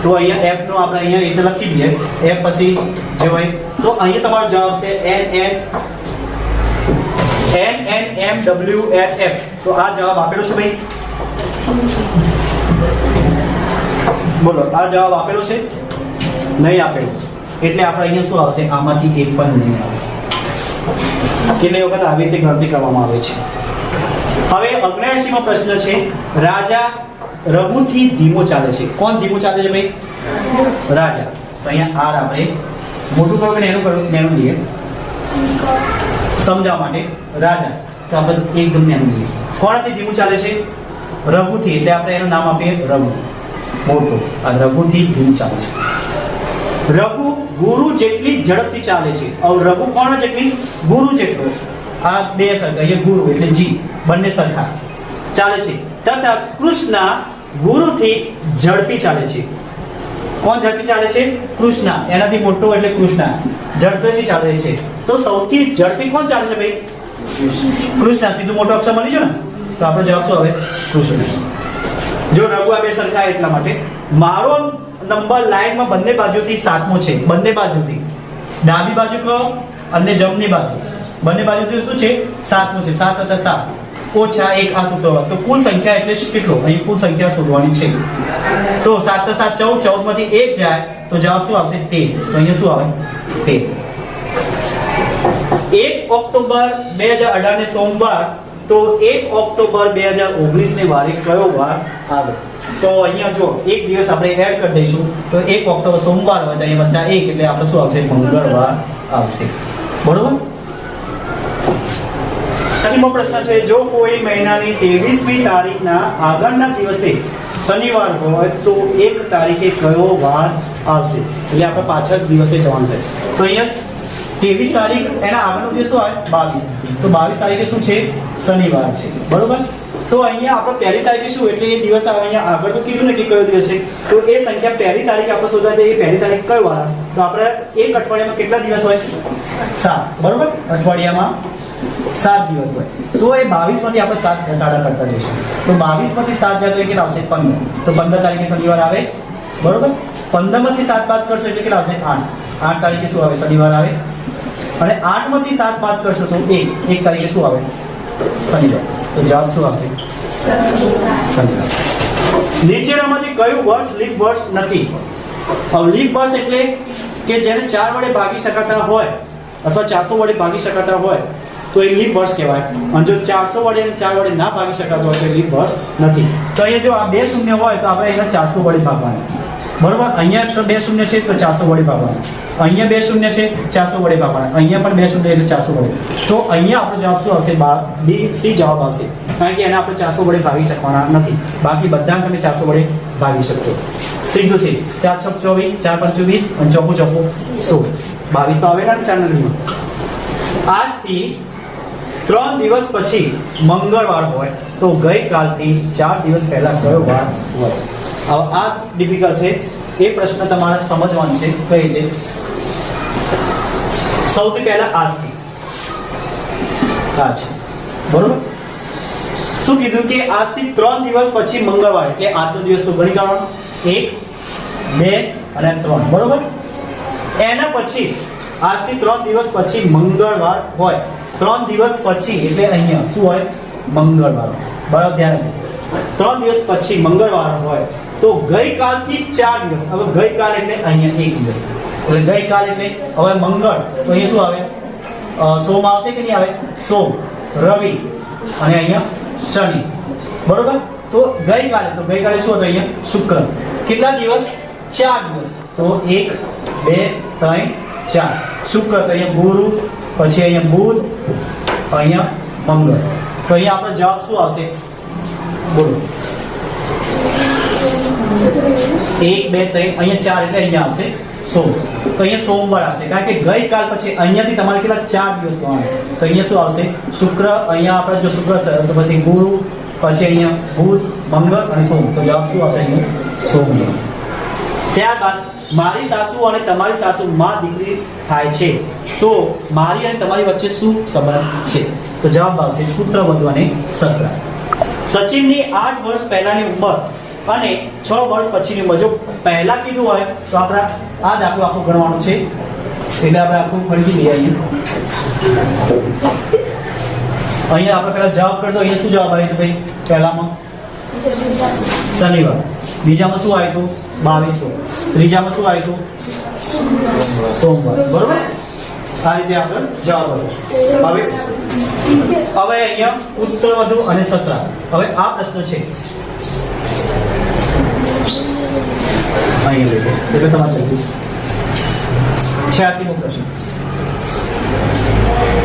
તો અહીંયા f નો આપણે અહીંયા એટલે લખી દઈએ f પછી જે હોય તો અહીંયા તમારો જવાબ છે n m w h f તો આ જવાબ આપેલો છે ભાઈ બોલો આ જવાબ આપેલો છે નહીં આપેલો એટલે આપણે અહીંયા શું આવશે આમાંથી એક પણ નહીં આવે કેટલી વખત આવી રીતે ગણતરી કરવામાં આવે છે હવે 79 મો પ્રશ્ન છે રાજા રઘુથી ધીમો ચાલે છે કોણ ધીમો ચાલે છે ભાઈ રાજા તો અહીંયા આર આપણે મોટું કરું ને એનું લઈએ સમજાવવા માટે રાજા તો આપણે એકદમ એનું લઈએ કોણથી ધીમું ચાલે છે રઘુથી એટલે આપણે એનું નામ આપીએ રઘુ મોટો આ રઘુથી ધીમું ચાલે છે રઘુ ગુરુ જેટલી ઝડપથી ચાલે છે હવે રઘુ કોણ જેટલી ગુરુ જેટલો આ બે સરખા અહીંયા ગુરુ એટલે જી બંને સરખા ચાલે છે તથા કૃષ્ણ ગુરુથી ઝડપી ચાલે છે કોણ ઝડપી ચાલે છે કૃષ્ણ એનાથી મોટો એટલે કૃષ્ણ ઝડપથી ચાલે છે તો સૌથી ઝડપી કોણ ચાલે છે ભાઈ કૃષ્ણ સીધું મોટો અક્ષર મળી છે ને તો આપણો જવાબ શું હવે કૃષ્ણ જો રઘુ આ બે સરખા એટલા માટે મારો નંબર લાઈનમાં બંને બાજુથી 7મો છે બંને બાજુથી ડાબી બાજુ કહો અને જમણી બાજુ બંને બાજુથી શું છે 7મો છે 7 + 7 ઓછા 1 આ સૂત્ર તો કુલ સંખ્યા એટલે કેટલો અહીં કુલ સંખ્યા શોધવાની છે તો 7 + 7 14 14 માંથી 1 જાય તો જવાબ શું આવશે 13 તો અહીંયા શું આવે 13 1 ઓક્ટોબર 2018 ને સોમવાર તો 1 ઓક્ટોબર 2019 ને વારે કયો વાર આવે તો અહીંયા જો એક દિવસ આપણે એડ કરી દઈશું તો 1 ઓક્ટોબર સોમવાર હોય તો અહીંયા બધા 1 એટલે આપણે શું આવશે મંગળવાર આવશે બરોબર અંતિમ પ્રશ્ન છે જો કોઈ મહિનાની 23મી તારીખના આગળના દિવસે શનિવાર હોય તો 1 તારીખે કયો વાર આવશે એટલે આપણે પાછળ દિવસે જવાનું છે તો અહીંયા 23 તારીખ એના આગળનો દિવસ શું આવે 22 તો 22 તારીખે શું છે શનિવાર છે બરોબર તો અહીંયા આપણે પહેલી તારીખે શું એટલે એ દિવસ આવે અહીંયા આગળ તો કીધું ને કે કયો દિવસ છે તો એ સંખ્યા પહેલી તારીખે આપણે શોધવા જઈએ પહેલી તારીખ કયો વાર તો આપણે એક અઠવાડિયામાં કેટલા દિવસ હોય 7 બરોબર અઠવાડિયામાં 7 દિવસ હોય તો એ 22 માંથી આપણે 7 ઘટાડા કરતા જઈશું તો 22 માંથી 7 જાય તો એ કેટલા આવશે 15 તો 15 તારીખે શનિવાર આવે બરોબર 15 માંથી 7 બાદ કરશો એટલે કેટલા આવશે 8 તારીખે શું આવે શનિવાર આવે અને 8 માંથી 7 બાદ કરશો તો 1 તારીખે શું આવે શનિવાર તો જવાબ શું આવશે શનિવાર નીચેનામાંથી કયું વર્ષ લીપ વર્ષ નથી હવે લીપ વર્ષ એટલે કે જેને 4 વડે ભાગી શકાતા હોય અથવા 400 વડે ભાગી શકાતા હોય તો એ લીપ વર્ષ કહેવાય અને જો 400 વડે અને 4 વડે ના ભાગી શકાતો હોય તો એ લીપ વર્ષ નથી તો અહીંયા જો આ 2 શૂન્ય હોય તો આપણે એને 400 વડે ભાગવાના બરોબર અહીંયા તો 2 શૂન્ય છે તો 400 વડે ભાગવાના અહીંયા 2 શૂન્ય છે 400 વડે ભાગવાના અહીંયા પણ 2 શૂન્ય એટલે 400 વડે તો અહીંયા આપણો જવાબ શું આવશે બી સી જવાબ આવશે કારણ કે એને આપણે 400 વડે ભાગી શકવાના નથી બાકી બધા તમે 400 વડે ભાગી શકશો સીધું છે 4 6 24 4 5 20 અને 4 4 16 22 તો આવેલા ને ચેનલમાં આજથી 3 દિવસ પછી મંગળવાર હોય તો ગઈકાલથી 4 દિવસ પહેલા કયો વાર હોય હવે આ ડિફિકલ્ટ છે એ પ્રશ્ન તમારે સમજવાનો છે કઈ રીતે સૌથી પહેલા આજથી આજ બરોબર શું કીધું કે આજથી 3 દિવસ પછી મંગળવાર એટલે આજનો દિવસ તો ગણી કાઢવાનો 1 2 અને 3 બરોબર. એના પછી આજથી 3 દિવસ પછી મંગળવાર હોય 3 દિવસ પછી એટલે અહીંયા શું હોય મંગળવાર બરાબર ધ્યાન રાખો 3 દિવસ પછી મંગળવાર હોય તો ગઈકાલથી 4 દિવસ હવે ગઈકાલ એટલે અહીંયા 1 દિવસ એટલે ગઈકાલ એટલે હવે મંગળ તો અહીંયા શું આવે સોમ આવશે કે નહીં આવે સોમ રવિ અને અહીંયા શનિ બરોબર. તો ગઈકાલે શું હતું અહીંયા શુક્ર કેટલા દિવસ 4 દિવસ તો 1 2 3 4 શુક્ર તો અહીંયા ગુરુ પછી અહીંયા બુધ અહીંયા મંગળ તો અહીંયા આપણો જવાબ શું આવશે બોલો 1 2 3 અહીંયા 4 એટલે અહીંયા આવશે સોમ તો અહીંયા સોમવાર આવશે કારણ કે ગઈકાલ પછી અહીંયાથી તમારે કેટલા 4 દિવસ ગણવાના તો અહીંયા શું આવશે શુક્ર અહીંયા આપણે જો શુક્ર છે તો પછી ગુરુ પછી અહીંયા બુધ મંગળ અને સોમ તો જવાબ શું આવશે અહીંયા સોમવાર. ત્યારબાદ મારી સાસુ અને તમારી સાસુ માં દીકરી થાય છે તો મારી અને તમારી વચ્ચે શું સંબંધ છે તો જવાબ આવશે પુત્રવધુ અને સસરા. સચિનની 8 વર્ષ પહેલાની ઉંમર અને 6 વર્ષ પછીની ઉંમર જો પહેલા કીધું હોય તો આપણે આ દાખલો આખો ગણવાનો છે એટલે આપણે આખું ફરી લઈએ અહીંયા આપણે પહેલા જવાબ કરતો અહીંયા શું જવાબ આવ્યો ભાઈ પહેલામાં શનિવાર બીજામાં શું આવ્યું 2200 ત્રીજામાં શું આવ્યું સોમવાર બરોબર. આ રીતે આપણે જવાબ આવ્યો. હવે અહીંયા પુત્રવધુ અને સસરા હવે આ પ્રશ્ન છે અહીંયા લઈએ એટલે તમારે 86મો પ્રશ્ન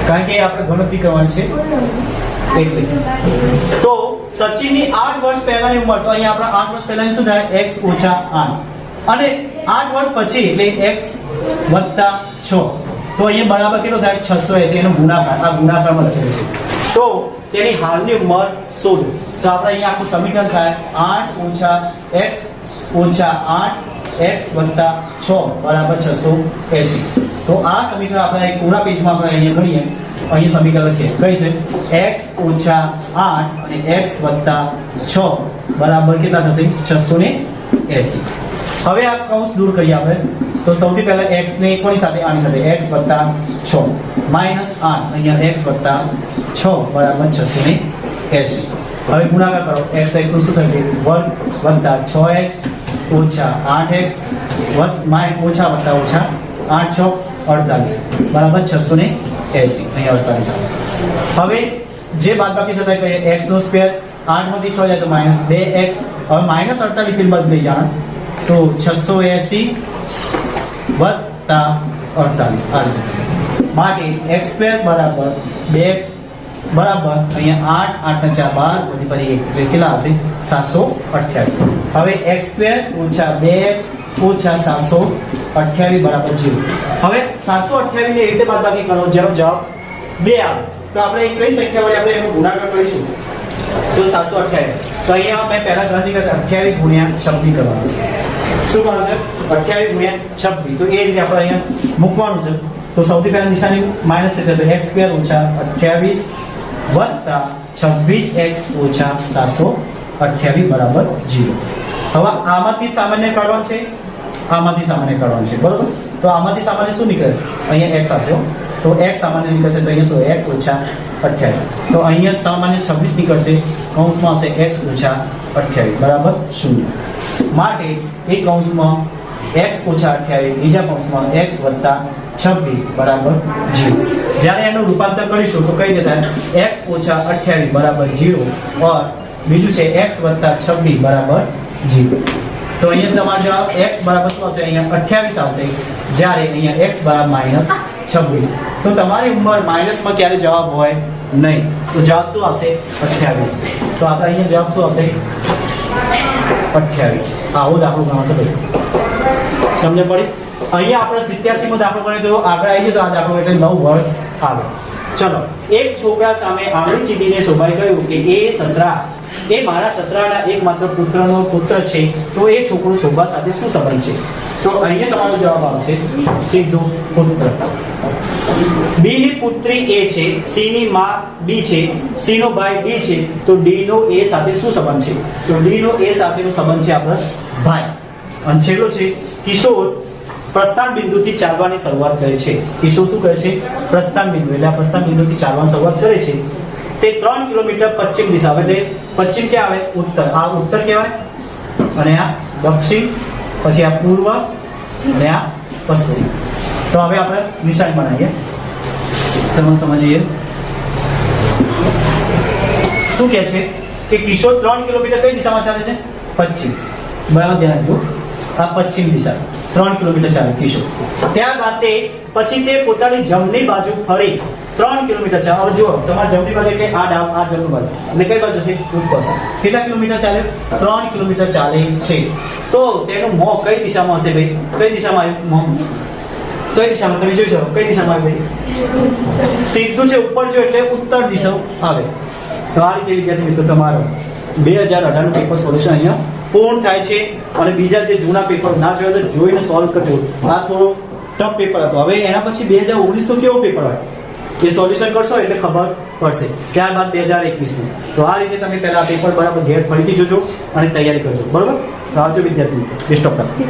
કારણ કે આપણે ગણતરી કરવાની છે એટલે તો સચિનની 8 વર્ષ પહેલાની ઉંમર તો અહીંયા આપણે 8 વર્ષ પહેલાની શું થાય x - 8 અને 8 વર્ષ પછી એટલે x + 6 તો અહીંયા બરાબર કેટલો થાય 680 એનો ગુણાકાર આ ગુણાકારમાં લખેલું છે તો તેની હાલની ઉંમર શોધો તો આપણે અહીંયા આખું સમીકરણ થાય 8 - x - 8 x + 6 = 680 તો આ સમીકરણ આપણે એક પૂરા પેજમાં આપણે અહીંયા ગણીએ અહીંયા સમીકરણ લખીએ કઈ છે x - 8 અને x + 6 બરાબર કેટલા થશે 680. હવે આ કૌંસ દૂર કરીએ આપણે તો સૌથી પહેલા x ને કોની સાથે આની સાથે x + 6 -8 અહીંયા x + 6 બરાબર 680. હવે ગુણાકાર કરો x નું શું થશે વર્ગ + 6x - 8x -8 6 48 બરાબર 680 અહીંયા 48. હવે જે બાદબાકી થતા કહીએ x નો સ્ક્વેર 8 માંથી 6 જાય તો -2x હવે -48 ફિર બાદ લઈ જવાનું તો 680 + 48 આ રીતે માટે x² બરાબર 2x બરાબર અહીંયા 8 8 4 12 વધી પડી 1 કેટલા હશે 728. હવે x² - 2x - 728 બરાબર 0. હવે 728 ને રીતે બાદબાકી કરો જેનો જવાબ 2 આવે તો આપણે એક કઈ સંખ્યા વડે આપણે એનો ગુણાકાર કરીશું તો 728 તો અહીંયા મેં પહેલા ગણતરી કરી 28 × 26 કરવાનું છે શું કરવાનું છે 28 × 26 તો એ રીતે આપણે અહીંયા મૂકવાનું છે તો સૌથી પહેલા નિશાની માઈનસ છે તો x² - 28 + 26x - 728 બરાબર 0. હવે આમાંથી સામાન્ય કાઢવાનું છે આમાંથી સામાન્ય કાઢવાનું છે બરોબર તો આમાંથી સામાન્ય શું નીકળે અહીંયા x આવશે તો x સામાન્ય નીકળશે તો અહીંયા શું x - 28 તો અહીંયા સામાન્ય 26 નીકળશે કૌંસમાં આવશે x - 28 બરાબર 0 માટે એક કૌંસમાં x - 28 બીજા કૌંસમાં x + 26 બરાબર 0. જ્યારે એનું રૂપાંતર કરીશું તો કઈ રીતે થાય x - 28 બરાબર 0 और બીજું છે x + 26 બરાબર 0. તો અહીંયા તમારો જવાબ x બરાબર શું આવશે અહીંયા 28 આવશે જ્યારે અહીંયા x બરાબર -26 તો તમારી ઉંમર માઈનસમાં ક્યારે જવાબ હોય નહીં તો જવાબ શું આવશે 28. તો આપણે અહીંયા જવાબ શું આવશે 28. આવો દાખલો ગણવાનો છે સમજ પડી. અહીંયા આપણે 87 મો દાખલો ગણ્યો તો આગળ આવી ગયો તો આ દાખલો એટલે 9 વર્ષ આવે. ચલો એક છોકરા સામે આંગળી ચીંધીને શોભાએ કહ્યું કે એ સસરા એ મારા સસરાના એકમાત્ર પુત્રનો પુત્ર છે તો એ છોકરો શોભા સાથે શું સંબંધ છે તો અહીંયા તમારો જવાબ આવશે સીધો પુત્ર. બી ની પુત્રી એ છે, સી ની માં બી છે, સી નો ભાઈ ડી છે, તો ડી નો એ સાથે શું સંબંધ છે? તો ડી નો એ સાથેનો સંબંધ છે આપણો ભાઈ. અને છેલ્લો છે કિશોર પ્રસ્થાન બિંદુથી ચાલવાની શરૂઆત કરે છે. કિશોર શું કરે છે? પ્રસ્થાન બિંદુ, એટલે આ પ્રસ્થાન બિંદુથી ચાલવાની શરૂઆત કરે છે. તે 3 કિલોમીટર પશ્ચિમ દિશા, એટલે પશ્ચિમ ક્યાં આવે? ઉત્તર. આ ઉત્તર કહેવાય અને આ દક્ષિણ, પછી આ પૂર્વ અને આ પશ્ચિમ. તો હવે આપણે નિશાન બનાવીએ, તમે સમજીએ શું કહે છે કે કિશોર 3 કિલોમીટર કઈ દિશામાં ચાલે છે? પશ્ચિમ. બરાબર, ધ્યાન આપજો. આ પશ્ચિમ દિશા 3 કિલોમીટર ચાલે કિશોર. ત્યારબાદ પછી તે પોતાની જમણી બાજુ ફરી 3 કિલોમીટર ચાલે. હવે જુઓ, તમારી જમણી બાજુ એટલે આ ડાબ, આ જમણી બાજુ, એટલે કઈ બાજુ છે? ઉપર. કેટલા કિલોમીટર ચાલે? 3 કિલોમીટર ચાલે છે. તો તેનું મોં કઈ દિશામાં હશે ભાઈ? કઈ દિશામાં આવ્યું મોં? કઈ દિશામાં? તમે જોઈ શકો કઈ દિશામાં આવે? સીધું છે ઉપર જો, એટલે ઉત્તર દિશા આવે. તો આ રીતે વિદ્યાર્થી મિત્રો તમારો 2018 નું પેપર સોલ્યુશન અહીંયા પૂર્ણ થાય છે. અને બીજા જે જૂના પેપર ના જોયા તો જોઈને સોલ્વ કરજો. આ થોડો ટફ પેપર હતો. હવે એના પછી 2019 નો કેવો પેપર હોય એ સોલ્યુશન કરશો એટલે ખબર પડશે. ત્યારબાદ 2021 નું. તો આ રીતે તમે પહેલા પેપર બરાબર ઘેર ફરીથી જોજો અને તૈયારી કરજો. બરોબર? તો આવજો વિદ્યાર્થી મિત્રો. Best of luck.